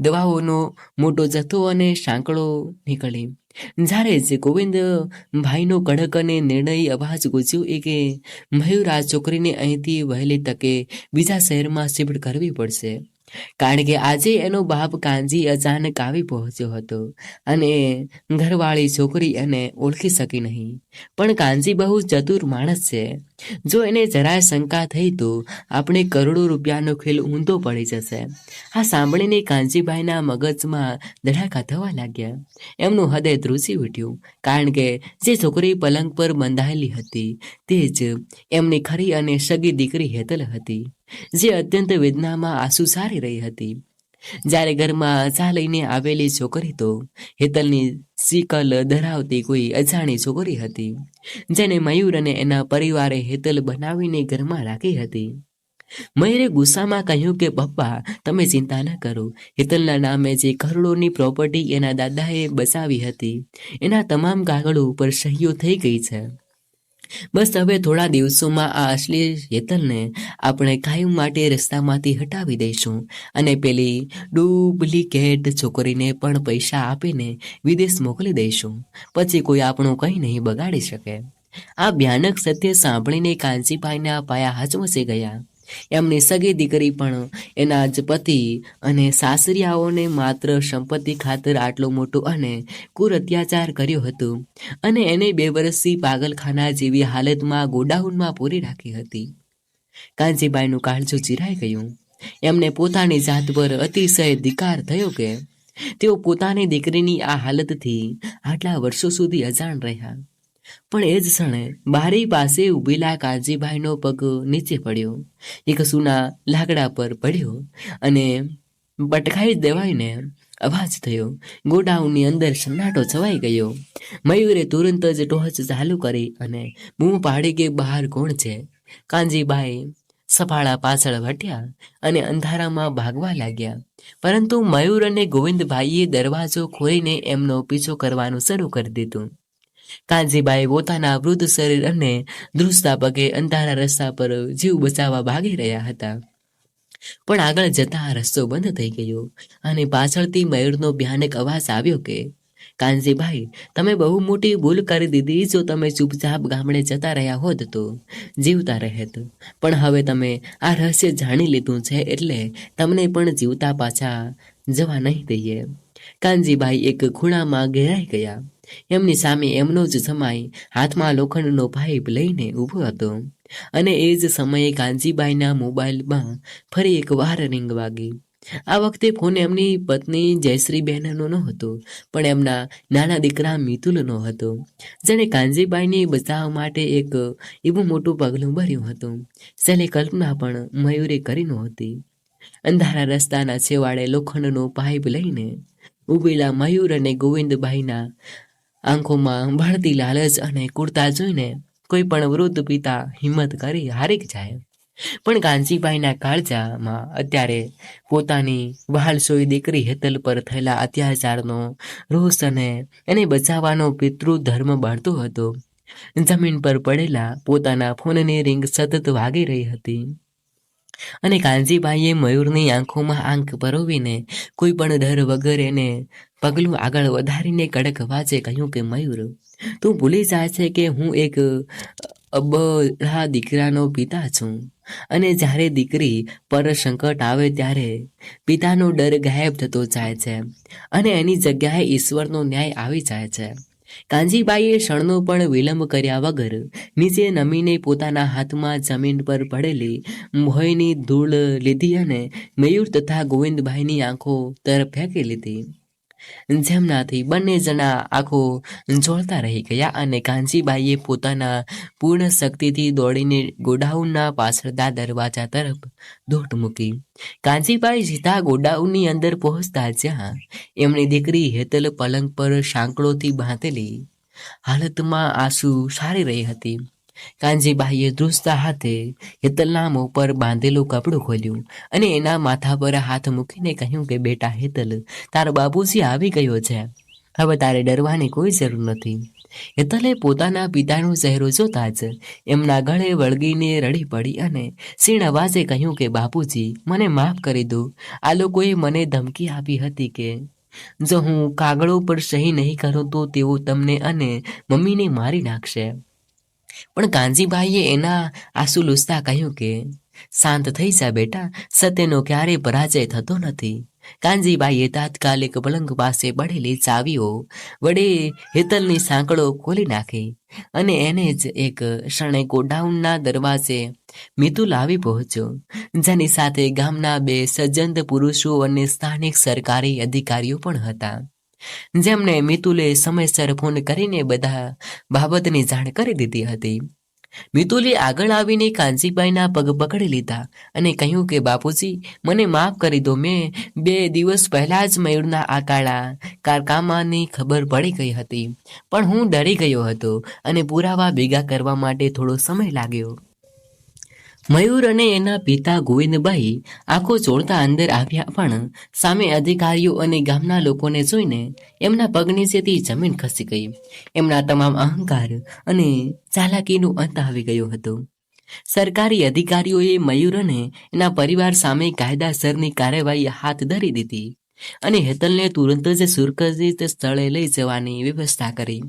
A: દવાઓનો મોટો જથ્થો અને સાંકળો નીકળી. જ્યારે જ ગોવિંદભાઈનો કડક અને નિર્ણયી અવાજ ગુંજ્યો કે મયુર, આ છોકરીને અહીંથી વહેલી તકે બીજા શહેરમાં શિફ્ટ કરવી પડશે, કારણ કે આજે એનો બાપ કાનજી અચાનક આવી પહોંચ્યો હતો અને ઘરવાળી છોકરી એને ઓળખી શકી નહીં. પણ કાનજી બહુ ચતુર માણસ છે. જો એને જરાય શંકા થઈ તો આપણે કરોડો રૂપિયાનો ખેલ ઊંધો પડી જશે. આ સાંભળીને કાનજીભાઈના મગજમાં ધડાકા થવા લાગ્યા. એમનું હૃદય ધ્રુજી ઉઠ્યું, કારણ કે જે છોકરી પલંગ પર બંધાયેલી હતી તે જ એમની ખરી અને સગી દીકરી હેતલ હતી, જે અત્યંત વેદનામાં આંસુ સારી રહી હતી. જ્યારે ઘરમાં ચા લઈને આવેલી છોકરી તો હેતલની સિકલ ધરાવતી કોઈ અજાણી છોકરી હતી, જેને મયુર અને એના પરિવારે હેતલ બનાવીને ઘરમાં રાખી હતી. મયુરે ગુસ્સામાં કહ્યું કે પપ્પા, તમે ચિંતા ન કરો. હેતલના નામે જે કરોડોની પ્રોપર્ટી એના દાદાએ બચાવી હતી એના તમામ કાગળો ઉપર સહીઓ થઈ ગઈ છે. બસ હવે થોડા દિવસોમાં આ અસલી હેતલને આપણે કાયમ માટે રસ્તામાંથી હટાવી દઈશું અને પેલી ડુપ્લિકેટ છોકરીને પણ પૈસા આપીને વિદેશ મોકલી દઈશું. પછી કોઈ આપણું કંઈ નહીં બગાડી શકે. આ ભયાનક સત્ય સાંભળીને કાનજીભાઈના પાયા હચમચી ગયા. એમની સગી દીકરી પણ એના જ પતિ અને સાસરિયાઓને માત્ર સંપત્તિ ખાતર આટલો મોટો અને ક્રૂર અત્યાચાર કર્યો હતો અને એને 2 વર્ષથી પાગલખાના જેવી હાલતમાં ગોડાઉનમાં પૂરી રાખી હતી. કાનજીભાઈનું કાળજું ચીરાઈ ગયું. એમને પોતાની જાત પર અતિશય ધિક્કાર થયો કે તેઓ પોતાની દીકરીની આ હાલતથી આટલા વર્ષો સુધી અજાણ રહ્યા. પણ એ જ ક્ષણે બારી પાસે ઊભેલા કાનજીભાઈનો પગ નીચે પડ્યો, એક સૂના લાકડા પર પડ્યો અને પટકાઈ દેવાઈને અવાજ થયો. ગોડાઉનની અંદર સન્નાટો છવાઈ ગયો. મયુરે તુરંત જ ટોર્ચ ચાલુ કરી અને બૂમ પાડી કે બહાર કોણ છે. કાનજીભાઈ સફાળા પાછળ વટ્યા અને અંધારામાં ભાગવા લાગ્યા. પરંતુ મયુર અને ગોવિંદભાઈએ દરવાજો ખોલીને એમનો પીછો કરવાનું શરૂ કરી દીધું. કાનજીભાઈ પોતાના વૃદ્ધ શરીર અને ધ્રુજતા પગે અંધારા રસ્તા પર જીવ બચાવવા ભાગી રહ્યા હતા. પણ આગળ જતા રસ્તો બંધ થઈ ગયો અને પાછળથી મયુરનો ભયાનક અવાજ આવ્યો કે કાનજીભાઈ, તમે બહુ મોટી ભૂલ કરી દીધી. જો તમે ચૂપચાપ ગામડે જતા રહ્યા હોત તો જીવતા રહેત, પણ હવે તમે આ રહસ્ય જાણી લીધું છે એટલે તમને પણ જીવતા પાછા જવા નહીં દઈએ. કાનજીભાઈ એક ખૂણામાં ઘેરાઈ ગયા. એમની સામે એમનો જ જમાઈ હાથમાં લોખંડનો પાઇપ લઈને ઊભો હતો અને એ જ સમયે કાનજીભાઈના મોબાઈલમાં ફરી એક વાર રિંગ વાગી. આ વખતે ફોન એમની પત્ની જયશ્રીબેનનો ન હતો, પણ એમના નાના દીકરા મિતુલનો હતો, જેણે કાનજીબાઈને બચાવવા માટે એક એવું મોટું પગલું ભર્યું હતું, જેની કલ્પના પણ મયુરે કરી નહોતી. અંધારા રસ્તાના છેવાડે લોખંડનો પાઇપ લઈને ઉભેલા મયુર અને ગોવિંદભાઈના આંખોમાં બળતી લાલચ અને કુર્તા જોઈને કોઈ પણ વૃદ્ધ પિતા હિંમત કરી હારી જાય. પણ કાનજીભાઈના કાળજામાં અત્યારે પોતાની વહાલસોઈ દીકરી હેતલ પર થયેલા અત્યાચારનો રોષ અને એને બચાવવાનો પિતૃ ધર્મ બળતો હતો. જમીન પર પડેલા પોતાના ફોનની રિંગ સતત વાગી રહી હતી અને કાનજીભાઈએ મયુરની આંખોમાં આંખ પરોવીને કોઈ પણ ડર વગર એને પગલું આગળ વધારીને કડક અવાજે કહ્યું કે મયુર, તું ભૂલી જાય છે કે હું એક અબળા દીકરાનો પિતા છું, અને જ્યારે દીકરી પર સંકટ આવે ત્યારે પિતાનો ડર ગાયબ થતો જાય છે અને એની જગ્યાએ ઈશ્વરનો ન્યાય આવી જાય છે. કાનજીબાઈએ ક્ષણનો પણ વિલંબ કર્યા વગર નીચે નમીને પોતાના હાથમાં જમીન પર પડેલી ભોયની ધૂળ લીધી અને મયુર તથા ગોવિંદભાઈની આંખો તરફ ફેંકી લીધી, જેમનાથી બંને જણા આંખો જોડતા રહી ગયા. અને કાનજીબાઈએ પોતાના પૂર્ણ શક્તિથી દોડીને ગોડાઉનના પાછળના દરવાજા તરફ દોટ મૂકી. કાનજીબાઈ સીધા ગોડાઉનની અંદર પહોંચતા જ્યાં એમની દીકરી હેતલ પલંગ પર સાંકળોથી બાંધેલી હાલતમાં આંસુ સારી રહી હતી. કાનજીબાઈએ ધ્રુજતા હાથે હેતલના મોં પર બાંધેલું કપડું ખોલ્યું અને એના માથા પર હાથ મૂકીને કહ્યું કે બેટા હેતલ, તારો બાપુજી આવી ગયો છે, હવે તારે ડરવાની કોઈ જરૂર નથી. હેતલે પોતાના પિતાનો ચહેરો જોતા જ એમના ગળે વળગીને રડી પડી અને ક્ષીણ અવાજે કહ્યું કે બાપુજી, મને માફ કરી દો. આ લોકોએ મને ધમકી આપી હતી કે જો હું કાગળો પર સહી નહીં કરું તો તેઓ તમને અને મમ્મીને મારી નાખશે. પણ કાનજીભાઈએ એના આંસુ લૂછતા કહ્યું કે શાંત થઈ જા બેટા, સત્યનો ક્યારેય પરાજય થતો નથી. કાનજીબાઈએ તાત્કાલિક પલંગ પાસે પડેલી ચાવીઓ વડે હેતલની સાંકળો ખોલી નાખી અને એને જ એક ક્ષણે ગોડાઉનના દરવાજે મિતુલ આવી પહોંચ્યો, જેની સાથે ગામના 2 સજ્જન પુરુષો અને સ્થાનિક સરકારી અધિકારીઓ પણ હતા, જેમને મિતુલે સમયસર ફોન કરીને બધા બાબતની જાણ કરી દીધી હતી. મિતુલે આગળ આવીને કાનજીભાઈના પગ પકડી લીધા અને કહ્યું કે બાપુજી, મને માફ કરી દો. મેં 2 દિવસ પહેલા જ મયુરના આ કાળા કારનામાની ખબર પડી ગઈ હતી, પણ હું ડરી ગયો હતો અને પુરાવા ભેગા કરવા માટે થોડો સમય લાગ્યો. મયુર અને એના પિતા ગોવિંદભાઈ આંખો ચોળતા અંદર આવ્યા, પણ સામે અધિકારીઓ અને ગામના લોકોને જોઈને એમના પગ નીચેથી જમીન ખસી ગઈ. એમના તમામ અહંકાર અને ચાલાકીનો અંત આવી ગયો હતો. સરકારી અધિકારીઓએ મયુર અને એના પરિવાર સામે કાયદાસરની કાર્યવાહી હાથ ધરી દીધી અને હેતલને તુરંત જ સુરક્ષિત સ્થળે લઈ જવાની વ્યવસ્થા કરી.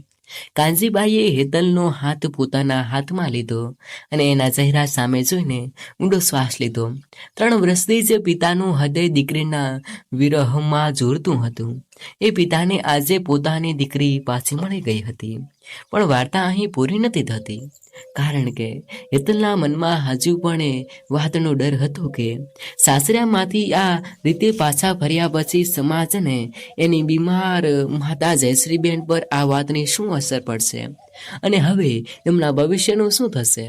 A: કાનજીબાઈએ હેતલનો હાથ પોતાના હાથમાં લીધો અને એના ચહેરા સામે જોઈને ઊંડો શ્વાસ લીધો. 3 વર્ષથી જ પિતાનું હૃદય દીકરીના વિરહમાં ઝૂરતું હતું. એ પિતાને આજે પોતાની દીકરી પાછી મળી ગઈ હતી, પણ વાર્તા અહીં પૂરી નથી થતી, કારણ કે હેતલના મનમાં હજુ પણ એ વાતનો ડર હતો કે સાસરામાંથી આ રીતે પાછા ફર્યા પછી સમાજને એની બીમાર માતા જયશ્રીબેન પર આ વાતની શું અસર પડશે અને હવે એમના ભવિષ્યનું શું થશે.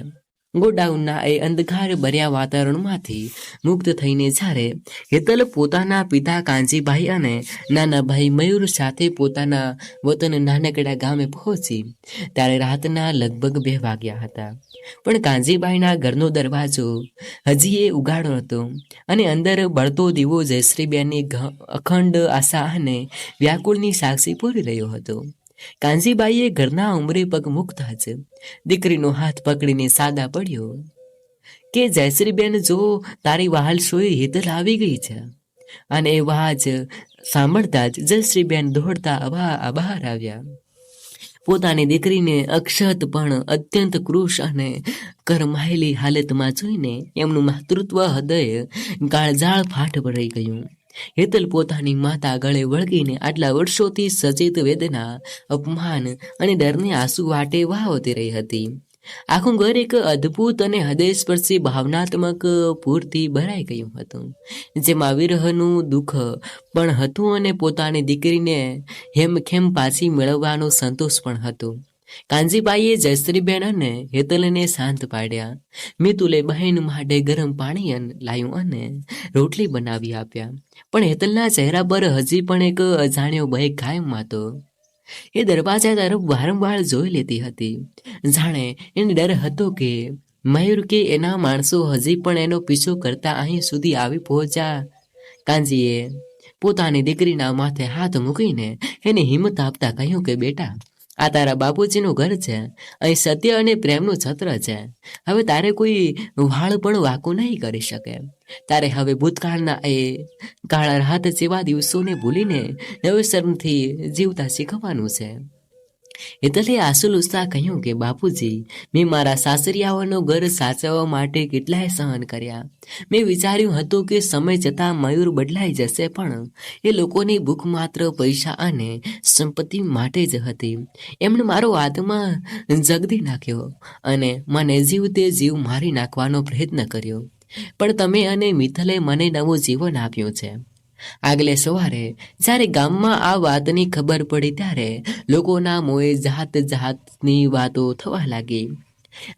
A: ગોડાઉનના એ અંધકાર ભર્યા વાતાવરણમાંથી મુક્ત થઈને જ્યારે હેતલ પોતાના પિતા કાનજીભાઈ અને નાના ભાઈ મયુર સાથે પોતાના વતન નાનકડા ગામે પહોંચી, ત્યારે રાતના લગભગ 2 વાગ્યા હતા. પણ કાનજીભાઈના ઘરનો દરવાજો હજી એ ઉઘાડો હતો અને અંદર બળતો દીવો જયશ્રીબેનની અખંડ આશા અને વ્યાકુળની સાક્ષી પૂરી રહ્યો હતો. કાનજીબાઈએ ઘરના ઉંમરે પગ મૂકતા જ દીકરીનો હાથ પકડીને સાદા પડ્યો કે જયશ્રીબેન, જો તારી વહાલસોઈ હેતલ આવી ગઈ છે. અને એ અવાજ સાંભળતા જ જયશ્રીબેન દોડતા બહાર આવ્યા. પોતાની દીકરીને અક્ષત પણ અત્યંત કૃશ અને કરમાયેલી હાલતમાં જોઈને એમનું માતૃત્વ હૃદય કાળજાળ ફાટ રહી ગયું. હેતલ પોતાની માતા ગળે વળગીને આટલા વર્ષોથી સચેત વેદના, અપમાન અને ડરને આંસુ વાટે વહાવતી રહી હતી. આખું ઘર એક અદ્ભુત અને હૃદયસ્પર્શી ભાવનાત્મક પૂરથી ભરાઈ ગયું હતું, જેમાં વિરહનું દુઃખ પણ હતું અને પોતાની દીકરીને હેમખેમ પાછી મેળવવાનો સંતોષ પણ હતો. કાનજીબાઈએ જયશ્રીબેન અને હેતલને શાંત પાડ્યા. મિતુલે બહેન માટે ગરમ પાણી લાવ્યું અને રોટલી બનાવી આપ્યા. પણ હેતલના ચહેરા પર હજી પણ એક અજાણ્યો ભય કાયમ હતો. એ દરવાજા તરફ વારંવાર જોઈ લેતી હતી, જાણે એને ડર હતો કે મયુર કે એના માણસો હજી પણ એનો પીછો કરતા અહીં સુધી આવી પહોંચ્યા. કાનજીએ પોતાની દીકરીના માથે હાથ મૂકીને એને હિંમત આપતા કહ્યું કે બેટા, આ તારા બાપુજીનું ઘર છે. અહીં સત્ય અને પ્રેમનું છત્ર છે. હવે તારે કોઈ વાળ પણ વાંકું નહીં કરી શકે. તારે હવે ભૂતકાળના એ કાળા રાત જેવા દિવસોને ભૂલીને નવેસરથી જીવતા શીખવાનું છે. હેતલે આંસુ લૂછતા કહ્યું કે બાપુજી, મેં મારા સાસરિયાઓનું ઘર સાચવવા માટે કેટલાય સહન કર્યા. મેં વિચાર્યું હતું કે સમય જતાં મયુર બદલાઈ જશે, પણ એ લોકોની ભૂખ માત્ર પૈસા અને સંપત્તિ માટે જ હતી. એમણે મારો આત્મા જગદી નાખ્યો અને મને જીવતે જીવ મારી નાખવાનો પ્રયત્ન કર્યો. પણ તમે અને મિથલે મને નવું જીવન આપ્યું છે. આગલે સવારે જ્યારે ગામમાં આ વાતની ખબર પડી ત્યારે લોકોના મોંએ જાત જાતની વાતો થવા લાગી.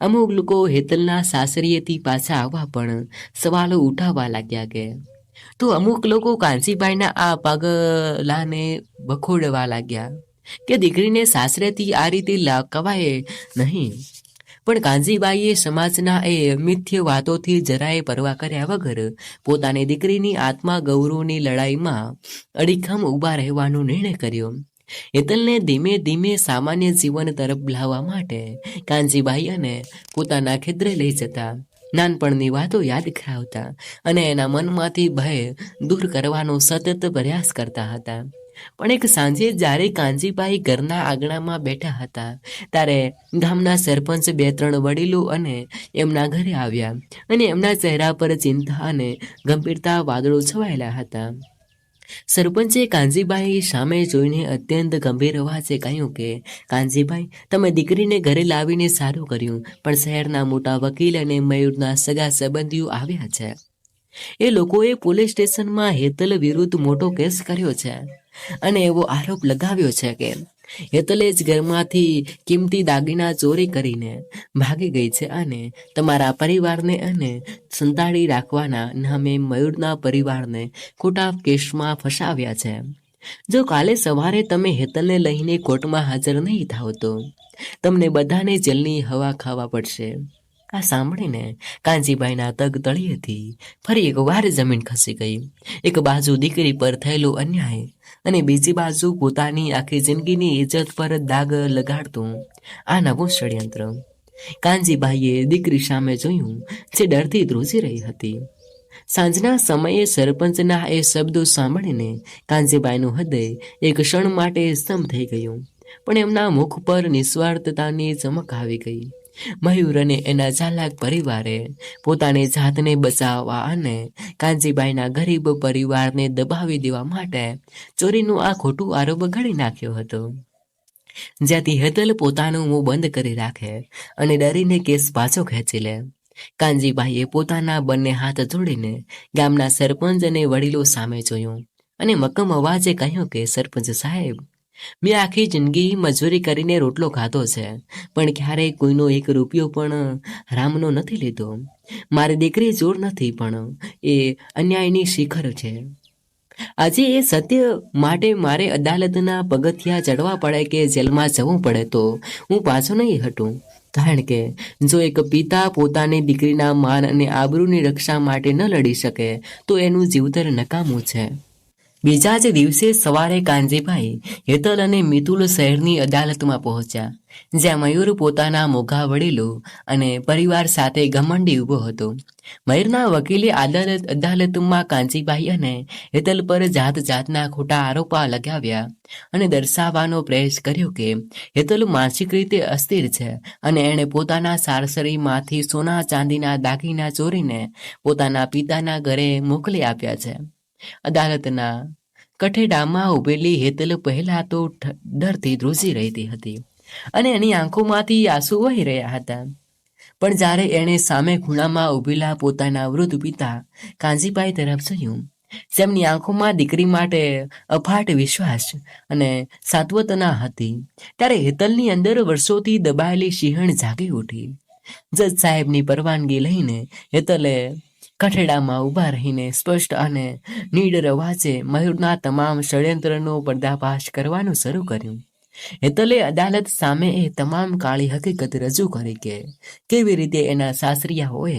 A: અમુક લોકો હેતલના સાસરીએથી પાછા આવવા પણ સવાલો ઉઠાવવા લાગ્યા કે તો અમુક લોકો કાનજીભાઈના આ પગલાને બખોડવા લાગ્યા કે દીકરીને સાસરેથી આ રીતે લાકવાય નહીં. પણ કાનજીબાઈએ સમાજના એ મિથ્ય વાતોથી જરાય પરવા કર્યા વગર પોતાની દીકરીની આત્મા ગૌરવની લડાઈમાં અડીખમ ઊભા રહેવાનો નિર્ણય કર્યો. હેતલને ધીમે ધીમે સામાન્ય જીવન તરફ લાવવા માટે કાનજીબાઈ અને પોતાના ખેતરે લઈ જતા, નાનપણની વાતો યાદ કરાવતા અને એના મનમાંથી ભય દૂર કરવાનો સતત પ્રયાસ કરતા હતા. પણ એક સાંજે જ્યારે કાનજીભાઈ ઘરના આંગણામાં બેઠા હતા ત્યારે ગામના સરપંચ 2-3 વડીલો અને એમના ઘરે આવ્યા અને એમના ચહેરા પર ચિંતા અને ગંભીરતા વાદળો છવાયેલા હતા. સરપંચે કાનજીભાઈ સામે જોઈને અત્યંત ગંભીર અવાજે કહ્યું કે કાનજીભાઈ, તમે દીકરીને ઘરે લાવીને સારું કર્યું, પણ શહેરના મોટા વકીલ અને મયુરના સગા સંબંધીઓ આવ્યા છે. એ લોકોએ પોલીસ સ્ટેશનમાં હેતલ વિરુદ્ધ મોટો કેસ કર્યો છે અને એવો આરોપ લગાવ્યો છે કે હેતલે જ ઘરમાંથી કિંમતી દાગીના ચોરી કરીને ભાગી ગઈ છે અને તમારા પરિવારને અને સંતાડી રાખવાના નામે મયુરના પરિવારને ખોટા કેસમાં ફસાવ્યા છે. જો કાલે સવારે તમે હેતલને લઈને કોર્ટમાં હાજર નહીં થાવ તો તમને બધાને જેલની હવા ખાવા પડશે. આ સાંભળીને કાનજીભાઈના તગ તળિયેથી ફરી એકવાર જમીન ખસી ગઈ. એક બાજુ દીકરી પર થયેલો અન્યાય અને બીજી બાજુ પોતાની આખી જિંદગીની ઇજ્જત પર દાગ લગાડતું આ નવું ષડયંત્ર. કાનજીભાઈએ દીકરી સામે જોયું જે ડરથી ધ્રુજી રહી હતી. સાંજના સમયે સરપંચના એ શબ્દો સાંભળીને કાનજીભાઈનું હૃદય એક ક્ષણ માટે સ્તંભ થઈ ગયું, પણ એમના મુખ પર નિસ્વાર્થતાની ચમક આવી ગઈ. મયુર અને એના ચાલાક પરિવારે પોતાની જાતને બચાવવા અને કાનજીભાઈના ગરીબ પરિવારને દબાવી દેવા માટે ચોરીનું આ ખોટું આરોપ ઘડી નાખ્યો હતો, જેથી હેતલ પોતાનું મોં બંધ કરી રાખે અને ડરીને કેસ પાછો ખેંચી લે. કાનજીભાઈએ પોતાના બંને હાથ જોડીને ગામના સરપંચ અને વડીલો સામે જોયું અને મક્કમ અવાજે કહ્યું કે સરપંચ સાહેબ, મેં આખી જિંદગી મજૂરી કરીને રોટલો ખાધો છે, પણ ક્યારેય કોઈનો 1 રૂપિયો પણ રામનો નથી લીધો. મારી દીકરી ચોર નથી, પણ એ અન્યાયની શિખર છે. આજે એ સત્ય માટે મારે અદાલતના પગથિયા ચડવા પડે કે જેલમાં જવું પડે તો હું પાછો નહીં હટું. કારણ કે જો એક પિતા પોતાની દીકરીના માન અને આબરૂની રક્ષા માટે ન લડી શકે તો એનું જીવતર નકામું છે. બીજા જ દિવસે સવારે કાનજીભાઈ હેતલ અને મિતુલ શહેરની અદાલતમાં પહોંચ્યા, જ્યાં મયુર પોતાના મોઘા વડીલો અને પરિવાર સાથે ઘમંડી ઊભો હતો. મયુરના વકીલે અદાલતમાં કાનજીભાઈ અને હેતલ પર જાત જાતના ખોટા આરોપા લગાવ્યા અને દર્શાવવાનો પ્રયાસ કર્યો કે હેતલ માનસિક રીતે અસ્થિર છે અને એણે પોતાના સાસરીમાંથી સોના ચાંદીના દાગીના ચોરીને પોતાના પિતાના ઘરે મોકલી આપ્યા છે. અદાલતના કઠેડામાં ઉભેલી હેતલ પહેલા તો ડરથી ધ્રુજી રહેતી હતી, અને એની આંખોમાંથી આંસુ વહી રહ્યા હતા. પણ જ્યારે એણે સામે ખૂણામાં ઊભેલા પોતાના વૃદ્ધ પિતા કાંજીભાઈ તરફ જોયું, જેમની આંખોમાં દીકરી માટે અફાટ વિશ્વાસ અને સાત્વતના હતી, ત્યારે હેતલની અંદર વર્ષોથી દબાયેલી સિંહણ જાગી ઉઠી. જજ સાહેબની પરવાનગી લઈને હેતલે કઠેડામાં ઊભા રહીને સ્પષ્ટ અને નીડર અવાજે મયુરના તમામ ષડયંત્રનો પર્દાફાશ કરવાનું શરૂ કર્યું. હેતલે અદાલત સામે એ તમામ કાળી હકીકત રજૂ કરી કે કેવી રીતે એના સાસરિયાઓએ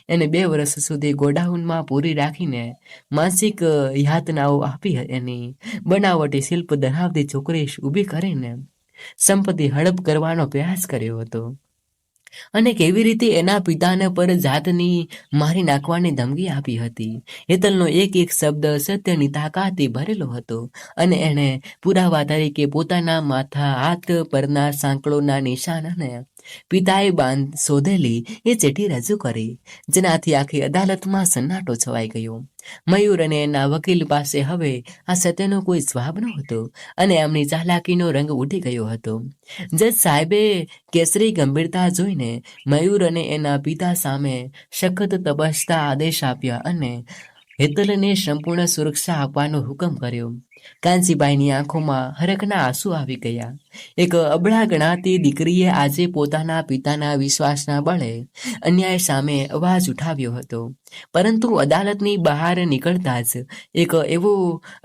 A: એને 2 વર્ષ સુધી ગોડાઉનમાં પૂરી રાખીને માનસિક યાતનાઓ આપી, એની બનાવટી શિલ્પ ધરાવતી છોકરી ઊભી કરીને સંપત્તિ હડપ કરવાનો પ્રયાસ કર્યો હતો, અને કેવી રીતે એના પિતાને પર જાતની મારી નાખવાની ધમકી આપી હતી. હેતલનો એક એક શબ્દ સત્યની તાકાતથી ભરેલો હતો, અને એણે પુરાવા તરીકે પોતાના માથા હાથ પરના સાંકળોના નિશાન અને પિતાએ શોધેલી એ ચિઠ્ઠી રજૂ કરી, જેનાથી આખી અદાલતમાં સન્નાટો છવાઈ ગયો. મયુર અને એના વકીલ પાસે હવે આ સત્યનો કોઈ જવાબ નહોતો, અને એમની ચાલાકીનો રંગ ઉડી ગયો હતો. જજ સાહેબે કેસરી ગંભીરતા જોઈને મયુર અને એના પિતા સામે સખત તપાસતા આદેશ આપ્યા અને હેતલને સંપૂર્ણ સુરક્ષા આપવાનો હુકમ કર્યો. કાંજીબાઈની આંખોમાં હરખના આંસુ આવી ગયા. એક અબળા ગણાતી દીકરીએ આજે પોતાના પિતાના વિશ્વાસના બળે અન્યાય સામે અવાજ ઉઠાવ્યો હતો, પરંતુ અદાલતની બહાર નીકળતા જ એક એવો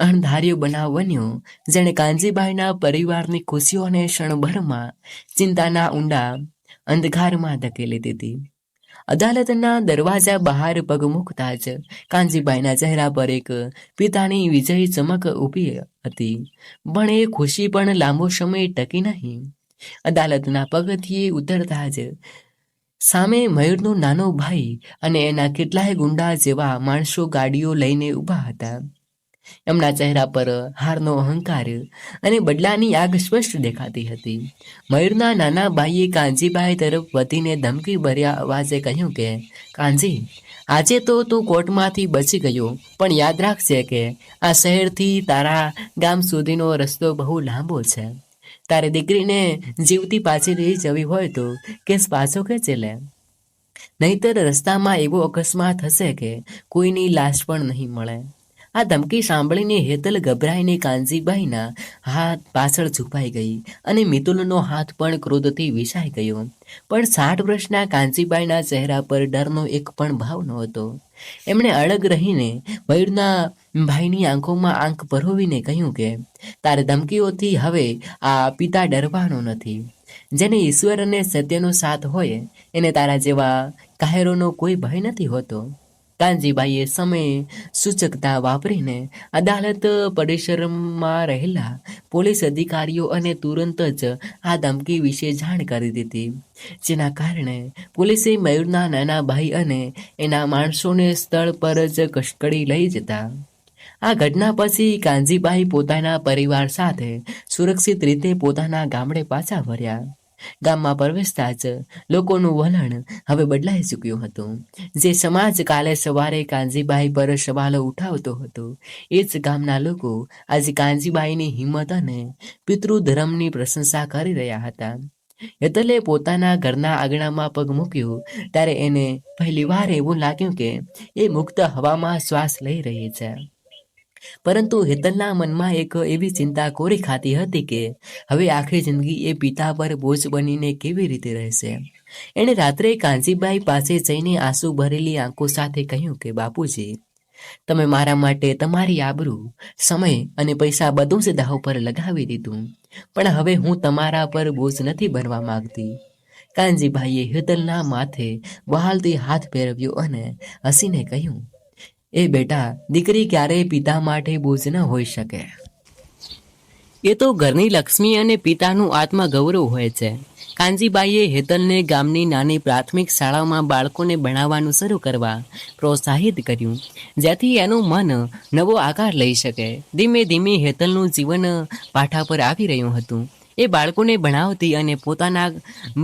A: અણધાર્યો બનાવ બન્યો, જેણે કાંજીબાઈના પરિવારની ખુશીઓને ક્ષણભરમાં ચિંતાના ઊંડા અંધકારમાં ધકેલી દીધી. અદાલતના દરવાજા બહાર પગ મૂકતા જ કાંજીબાઈના ચહેરા પર એક પિતાની વિજયી ચમક ઊભી હતી, પણ એ ખુશી પણ લાંબો સમય ટકી નહીં. અદાલતના પગથિયે ઉતરતા જ સામે મયુરનો નાનો ભાઈ અને એના કેટલાય ગુંડા જેવા માણસો ગાડીઓ લઈને ઊભા હતા. એમના ચહેરા પર હારનો અહંકાર અને બદલાની આગ સ્પષ્ટ દેખાતી હતી. મયુરના નાના ભાઈએ કાંજીબાઈ તરફ વધીને ધમકી ભર્યા અવાજે કહ્યું કે, કાંજી, આજે તો તું કોર્ટમાંથી બચી ગયો, પણ યાદ રાખજે કે આ શહેરથી તારા ગામ સુધીનો રસ્તો બહુ લાંબો છે. તારી દીકરીને જીવતી પાછી લઈ જવી હોય તો કેસ પાછો ખેંચી લે, નહીતર રસ્તામાં એવો અકસ્માત થશે કે કોઈની લાશ પણ નહીં મળે. આ ધમકી સાંભળીને હેતલ ગભરાઈને કાંજીબાઈના હાથ પાછળ છુપાઈ ગઈ, અને મિતુલનો હાથ પણ ક્રોધથી વિસાઈ ગયો. પણ 60 વર્ષના કાંજીબાઈના ચહેરા પર ડરનો એક પણ ભાવ નહોતો. એમણે અડગ રહીને મયુરના ભાઈની આંખોમાં આંખ પરોવીને કહ્યું કે, તારે ધમકીઓથી હવે આ પિતા ડરવાનો નથી. જેને ઈશ્વર અને સત્યનો સાથ હોય એને તારા જેવા કાયરોનો કોઈ ભય નથી હોતો. કાંજીબાઈએ સમય સૂચકતા વાપરીને અદાલત પરિસરમાં રહેલા પોલીસ અધિકારીઓ અને તુરંત જ આ ધમકી વિશે જાણ કરી દીધી, જેના કારણે પોલીસે મયુરના નાના ભાઈ અને એના માણસોને સ્થળ પર જ કસ્ટડી લઈ જતા. આ ઘટના પછી કાંજીબાઈ પોતાના પરિવાર સાથે સુરક્ષિત રીતે પોતાના ગામડે પાછા ફર્યા. ગામમાં પ્રવેશતા જ લોકોનું વલણ હવે બદલાઈ ચૂક્યું હતું. જે સમાજ કાલે સવારે કાંજીબાઈ પર સવાલો ઉઠાવતો હતો, એ જ ગામના લોકો આજે કાંજીબાઈની હિંમત અને પિતૃધર્મની પ્રશંસા કરી રહ્યા હતા. હેતલે પોતાના ઘરના આંગણામાં પગ મૂક્યો ત્યારે એને પહેલીવાર એવું લાગ્યું કે એ મુક્ત હવામાં શ્વાસ લઈ રહી છે. પરંતુ હેતલના મનમાં એક એવી ચિંતા કોરી ખાતી હતી કે હવે આખી જિંદગી એ પિતા પર બોજ બનીને કેવી રીતે રહેશે. એણે રાત્રે કાંજીબાઈ પાસે જઈને આંસુ ભરેલી આંખો સાથે કહ્યું કે, બાપુજી, તમે મારા માટે તમારી આબરૂ, સમય અને પૈસા બધું જ દાવ પર લગાવી દીધું, પણ હવે હું તમારા પર બોજ નથી બનવા માંગતી. કાંજીબાઈએ હેતલના માથે વહાલથી હાથ ફેરવ્યો અને હસીને કહ્યું, એ બેટા, દીકરી ક્યારેય પિતા માટે બોજ ન હોઈ શકે. એ તો ઘરની લક્ષ્મી અને પિતાનું આત્મગૌરવ હોય છે. કાંજીબાઈએ હેતલને ગામની નાની પ્રાથમિક શાળામાં બાળકોને ભણાવવાનું શરૂ કરવા પ્રોત્સાહિત કર્યું, જેથી એનું મન નવો આકાર લઈ શકે. ધીમે ધીમે હેતલનું જીવન પાઠા પર આવી રહ્યું હતું. એ બાળકોને ભણાવતી અને પોતાના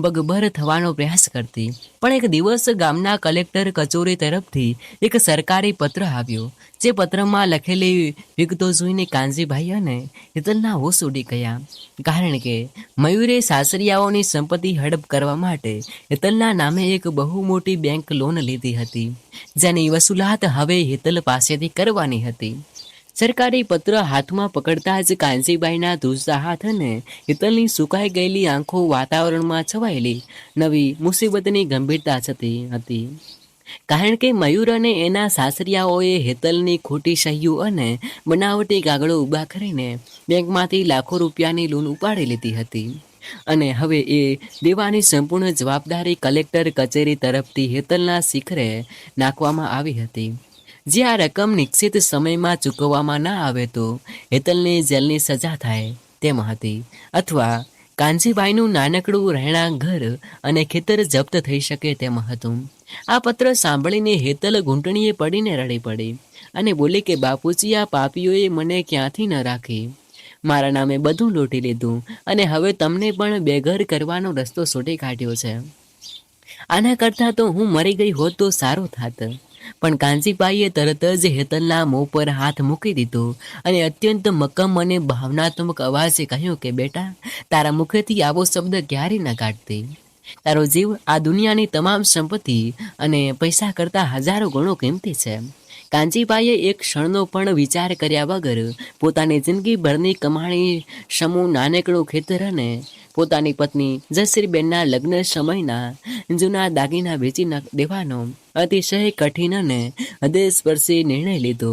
A: પગભર થવાનો પ્રયાસ કરતી. પણ એક દિવસ ગામના કલેક્ટર કચેરી તરફથી એક સરકારી પત્ર આવ્યો. જે પત્રમાં લખેલી વિગતો જોઈને કાનજીભાઈ અને હેતલના હોશ ઉડી ગયા. કારણ કે મયુરે સાસરિયાઓની સંપત્તિ હડપ કરવા માટે હેતલના નામે એક બહુ મોટી બેંક લોન લીધી હતી, જેની વસૂલાત હવે હેતલ પાસેથી કરવાની હતી. સરકારી પત્ર હાથમાં પકડતા જ કાનજીભાઈના ધ્રુજતા હાથ અને હેતલની સુકાઈ ગયેલી આંખો વાતાવરણમાં છવાયેલી નવી મુસીબતની ગંભીરતા થતી હતી. કારણ કે મયુર અને એના સાસરિયાઓએ હેતલની ખોટી સહીઓ અને બનાવટી કાગળો ઊભા કરીને બેંકમાંથી લાખો રૂપિયાની લોન ઉપાડી લીધી હતી. અને હવે એ દેવાની સંપૂર્ણ જવાબદારી કલેક્ટર કચેરી તરફથી હેતલના શિખરે નાખવામાં આવી હતી. જે આ રકમ નિશ્ચિત સમયમાં ચૂકવવામાં ના આવે તો હેતલને જેલની સજા થાય તેમ હતી, અથવા કાનજીભાઈનું નાનકડું રહેણાંક ઘર અને ખેતર જપ્ત થઈ શકે તેમ હતું. આ પત્ર સાંભળીને હેતલ ઘૂંટણીએ પડીને રડી પડી અને બોલી કે બાપુજી, આ પાપીઓએ મને ક્યાંથી ન રાખી. મારા નામે બધું લૂંટી લીધું અને હવે તમને પણ બેઘર કરવાનો રસ્તો શોધી કાઢ્યો છે. આના કરતાં તો હું મરી ગઈ હોત તો સારું થાત. પણ કાનજીભાઈએ તરત જ હેતલના મોં પર હાથ મૂકી દીધો અને અત્યંત મક્કમ અને ભાવનાત્મક અવાજે કહ્યું કે બેટા, તારા મુખેથી આવો શબ્દ ક્યારેય ન કાઢતી. તારો જીવ આ દુનિયાની તમામ સંપત્તિ અને પૈસા કરતાં હજારો ગણો કિંમતી છે. કાનજીભાઈએ એક ક્ષણનો પણ વિચાર કર્યા વગર પોતાની જિંદગીભરની કમાણી સમૂહ નાનકડું ખેતર અને પોતાની પત્ની જયશ્રીબેનના લગ્ન સમયના જૂના દાગીના વેચી દેવાનો અતિશય કઠિન અને હૃદયસ્પર્શી નિર્ણય લીધો.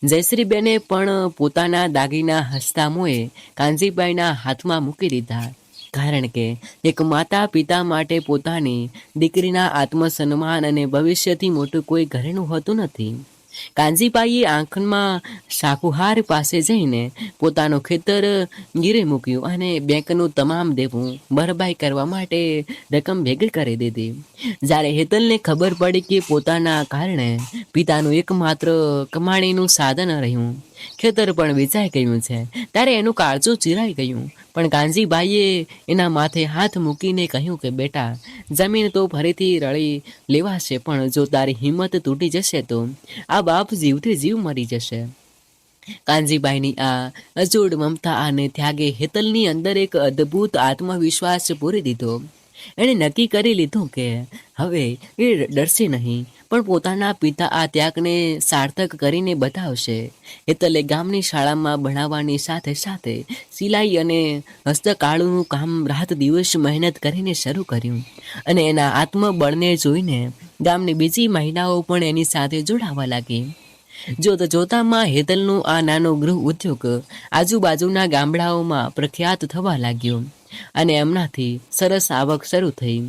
A: જયશ્રીબેને પણ પોતાના દાગીના હસતા મોએ કાનજીભાઈના હાથમાં મૂકી દીધા. કારણ કે એક માતા પિતા માટે પોતાની દીકરીના આત્મસન્માન અને ભવિષ્યથી મોટું કોઈ ઘરેણું હોતું નથી. કાનજીભાઈએ આંખમાં શાકુહાર પાસે જઈને પોતાનું ખેતર ગીરે મૂક્યું અને બેંકનું તમામ દેવું ભરપાઈ કરવા માટે રકમ ભેગી કરી દીધી. જ્યારે હેતલને ખબર પડી કે પોતાના કારણે પિતાનું એકમાત્ર કમાણીનું સાધન રહ્યું ખેતર પણ વેચાઈ ગયું છે, ત્યારે એનું કાળજું ચીરાઈ ગયું. પણ કાનજીભાઈએ એના માથે હાથ મૂકીને કહ્યું કે બેટા, જમીન તો ફરીથી રળી લેવાશે, પણ જો તારી હિંમત તૂટી જશે તો આ બાપ જીવથી જીવ મરી જશે. કાનજીભાઈની આ અજોડ મમતા અને ત્યાગે હેતલની અંદર એક અદ્ભુત આત્મવિશ્વાસ પૂરી દીધો. એણે નક્કી કરી લીધું કે હવે એ ડરશે નહીં, પણ પોતાના પિતા આ ત્યાગને સાર્થક કરીને બતાવશે. હેતલે ગામની શાળામાં ભણાવવાની સાથે સાથે સિલાઈ અને હસ્તકળાનું કામ રાત દિવસ મહેનત કરીને શરૂ કર્યું અને એના આત્મબળને જોઈને ગામની બીજી મહિલાઓ પણ એની સાથે જોડાવા લાગી. જોતામાં હેતલનું આ નાનો ગૃહ ઉદ્યોગ આજુબાજુના ગામડાઓમાં પ્રખ્યાત થવા લાગ્યો અને એમનાથી સરસ આવક શરૂ થઈ.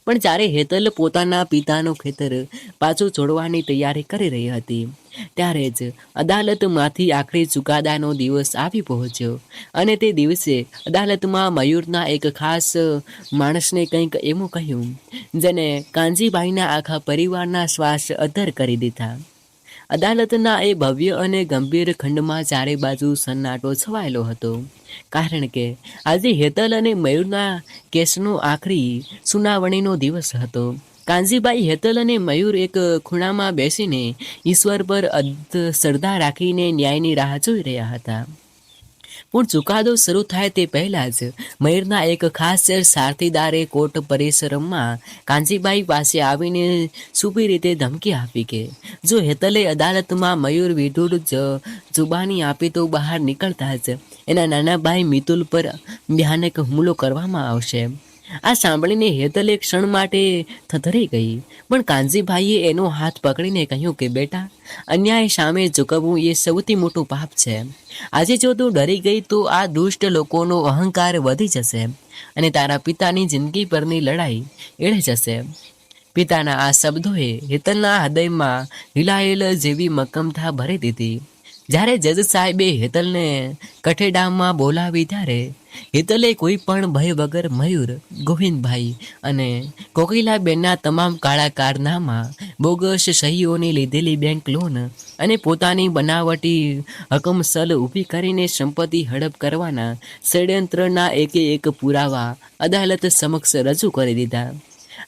A: પણ જ્યારે હેતલ પોતાના પિતાનું ખેતર પાછું છોડવાની તૈયારી કરી રહી હતી, ત્યારે જ અદાલતમાંથી આખરી ચુકાદાનો દિવસ આવી પહોંચ્યો. અને તે દિવસે અદાલતમાં મયુરના એક ખાસ માણસને કંઈક એવું કહ્યું જેને કાનજીભાઈના આખા પરિવારના શ્વાસ અદ્ધર કરી દીધા. અદાલતના એ ભવ્ય અને ગંભીર ખંડમાં ચારે બાજુ સન્નાટો છવાયેલો હતો, કારણ કે આજે હેતલ અને મયુરના કેસનો આખરી સુનાવણીનો દિવસ હતો. કાનજીભાઈ, હેતલ અને મયુર એક ખૂણામાં બેસીને ઈશ્વર પર શ્રદ્ધા રાખીને ન્યાયની રાહ જોઈ રહ્યા હતા. પણ ચુકાદો શરૂ થાય તે પહેલાં જ મયુરના એક ખાસ સાથીદારે કોર્ટ પરિસરમાં કાનજીભાઈ પાસે આવીને છુપી રીતે ધમકી આપી કે જો હેતલે અદાલતમાં મયુર વિરુદ્ધ જુબાની આપી તો બહાર નીકળતા જ એના નાના ભાઈ મિતુલ પર ભયાનક હુમલો કરવામાં આવશે. આ સાંભળીને હેતલ એક ક્ષણ માટે થથરી ગઈ, પણ કાનજીભાઈએ એનો હાથ પકડીને કહ્યું કે બેટા, અન્યાય સામે ઝૂકવું એ સૌથી મોટું પાપ છે. આજે જો તું ડરી ગઈ તો આ દુષ્ટ લોકોનો અહંકાર વધી જશે અને તારા પિતાની જિંદગી પરની લડાઈ એળે જશે. પિતાના આ શબ્દોએ હેતલના હૃદયમાં હિલાયેલ જેવી મક્કમતા ભરી દીધી. જ્યારે જજ સાહેબે હેતલને કઠેડામાં બોલાવી ત્યારે હેતલે કોઈ પણ ભય વગર મયુર, ગોવિંદભાઈ અને કોકિલાબેનના તમામ કાળા કારનામા, બોગસ સહીઓની લીધેલી બેંક લોન અને પોતાની બનાવટી હકમસલ ઊભી કરીને સંપત્તિ હડપ કરવાના ષડયંત્રના એકે એક પુરાવા અદાલત સમક્ષ રજૂ કરી દીધા.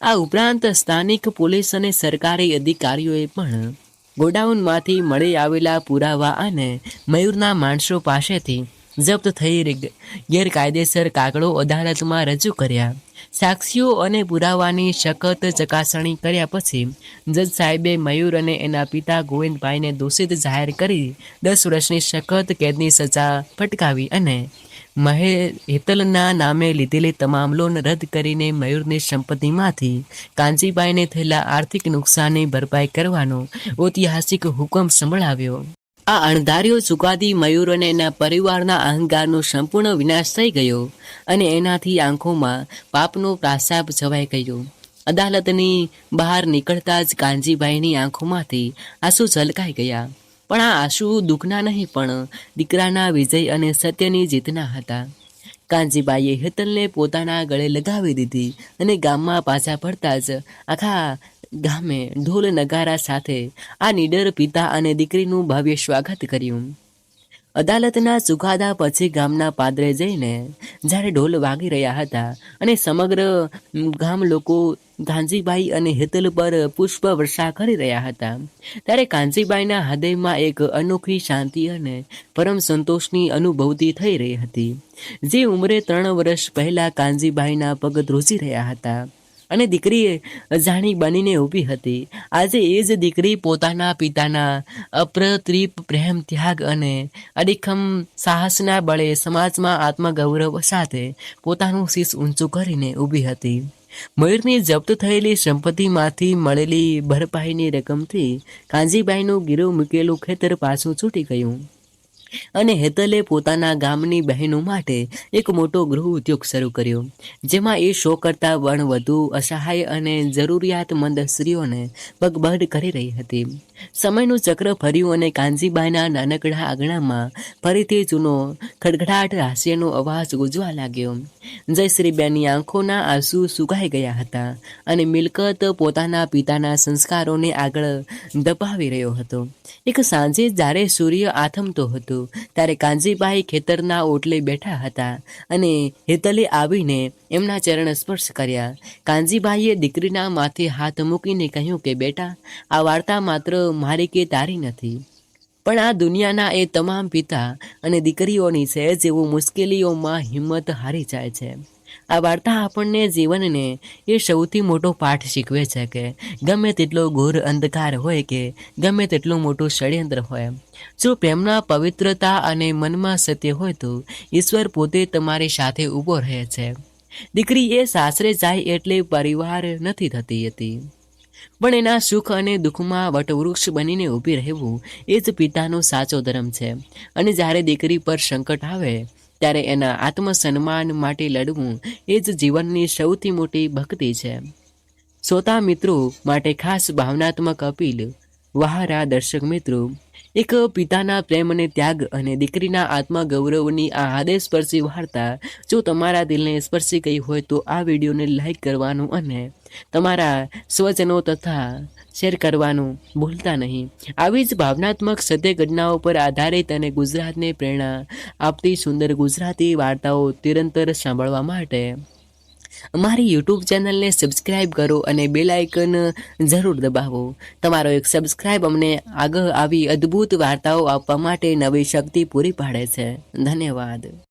A: આ ઉપરાંત સ્થાનિક પોલીસ અને સરકારી અધિકારીઓએ પણ ગોડાઉનમાંથી મળી આવેલા પુરાવા અને મયુરના માણસો પાસેથી જપ્ત થઈ ગેરકાયદેસર કાગળો અદાલતમાં રજૂ કર્યા. સાક્ષીઓ અને પુરાવાની સખત ચકાસણી કર્યા પછી જજ સાહેબે મયુર અને એના પિતા ગોવિંદભાઈને દોષિત જાહેર કરી 10 વર્ષની સખત કેદની સજા ફટકાવી અને હેતલના નામે લીધેલી તમામ લોન રદ કરીને મયુરની સંપત્તિમાંથી કાનજીભાઈને થયેલા આર્થિક નુકસાનની ભરપાઈ કરવાનો ઐતિહાસિક હુકમ સંભળાવ્યો. આ અણધાર્યો ચુકાદી મયુર અને એના પરિવારના અહંકારનો સંપૂર્ણ વિનાશ થઈ ગયો અને એનાથી આંખોમાં પાપનો પ્રાસાબ છવાઈ ગયો. અદાલતની બહાર નીકળતા જ કાનજીભાઈની આંખોમાંથી આંસુ ઝલકાઈ ગયા. પણ આ આંસુ દુઃખના નહીં, પણ દીકરાના વિજય અને સત્યની જીતના હતા. કાનજીભાઈએ હેતલને પોતાના ગળે લગાવી દીધી અને ગામમાં પાછા પડતા જ આખા ગામે ઢોલ નગારા સાથે આ નીડર પિતા અને દીકરીનું ભવ્ય સ્વાગત કર્યું. અદાલતના ચુકાદા પછી ગામના પાદરે જઈને જ્યારે ઢોલ વાગી રહ્યા હતા અને સમગ્ર ગામ લોકો કાનજીભાઈ અને હેતલ પર પુષ્પ વર્ષા કરી રહ્યા હતા, ત્યારે કાનજીભાઈના હૃદયમાં એક અનોખી શાંતિ અને પરમ સંતોષની અનુભૂતિ થઈ રહી હતી. જે ઉંમરે 3 વર્ષ પહેલાં કાનજીભાઈના પગ ધ્રુજી રહ્યા હતા અને દીકરી અજાણી બનીને ઊભી હતી, આજે એ જ દીકરી પોતાના પિતાના અપ્રતિમ પ્રેમ, ત્યાગ અને અડીખમ સાહસના બળે સમાજમાં આત્મગૌરવ સાથે પોતાનું શીશ ઊંચું કરીને ઊભી હતી. મયુરની જપ્ત થયેલી સંપત્તિમાંથી મળેલી ભરપાઈની રકમથી કાનજીભાઈનું ગીરવે મૂકેલું ખેતર પાછું છૂટી ગયું અને હેતલે પોતાના ગામની બહેનો માટે એક મોટો ગૃહ ઉદ્યોગ શરૂ કર્યો, જેમાં એ 100 કરતાં પણ વધુ અસહાય અને જરૂરિયાતમંદ સ્ત્રીઓને પગભર કરી રહી હતી. સમયનું ચક્ર ફર્યું અને કાનજીભાઈના નાનકડા આંગણામાં ફરીથી જૂનો ખડખડાટ હાસ્યનો અવાજ ગુંજવા લાગ્યો. જયશ્રીબેનની આંખોના આંસુ સુકાઈ ગયા હતા અને મિલકત પોતાના પિતાના સંસ્કારોને આગળ દબાવી રહ્યો હતો. એક સાંજે જ્યારે સૂર્ય આથમતો હતો ત્યારે કાનજીભાઈ ખેતરના ઓટલે બેઠા હતા અને હેતલે આવીને એમના ચરણ સ્પર્શ કર્યા. કાનજીભાઈએ દીકરીના માથે હાથ મૂકીને કહ્યું કે બેટા, આ વાર્તા માત્ર મારી કે તારી નથી, પણ આ દુનિયાના એ તમામ પિતા અને દીકરીઓની છે જેઓ મુશ્કેલીઓમાં હિંમત હારી જાય છે. આ વાર્તા આપણને જીવનને એ સૌથી મોટો પાઠ શીખવે છે કે ગમે તેટલો ઘોર અંધકાર હોય કે ગમે તેટલું મોટું ષડયંત્ર હોય, જો પ્રેમના પવિત્રતા અને મનમાં સત્ય હોય તો ઈશ્વર પોતે તમારી સાથે ઊભો રહે છે. દીકરી એ સાસરે જાય એટલે પરિવાર નથી થતી હતી, પણ એના સુખ અને દુઃખમાં વટવૃક્ષ બનીને ઊભી રહેવું એ જ પિતાનો સાચો ધર્મ છે. અને જ્યારે દીકરી પર સંકટ આવે ત્યારે એના આત્મસન્માન માટે લડવું એ જ જીવનની સૌથી મોટી ભક્તિ છે. શ્રોતા મિત્રો માટે ખાસ ભાવનાત્મક અપીલ. વહારા દર્શક મિત્રો, એક પિતાના પ્રેમ અને ત્યાગ અને દીકરીના આત્મગૌરવની આ હૃદયસ્પર્શી વાર્તા જો તમારા દિલને સ્પર્શી ગઈ હોય તો આ વિડીયોને લાઈક કરવાનું અને તમારા સ્વજનો તથા શેર કરવાનું ભૂલતા નહીં. આવી જ ભાવનાત્મક સત્ય ઘટનાઓ પર આધારિત અને ગુજરાતને પ્રેરણા આપતી સુંદર ગુજરાતી વાર્તાઓ નિરંતર સાંભળવા માટે અમારી યુટ્યુબ ચેનલને સબસ્ક્રાઈબ કરો અને બેલ આઇકન જરૂર દબાવો. તમારો એક સબસ્ક્રાઈબ અમને આગળ આવી અદ્ભુત વાર્તાઓ આપવા માટે નવી શક્તિ પૂરી પાડે છે. ધન્યવાદ.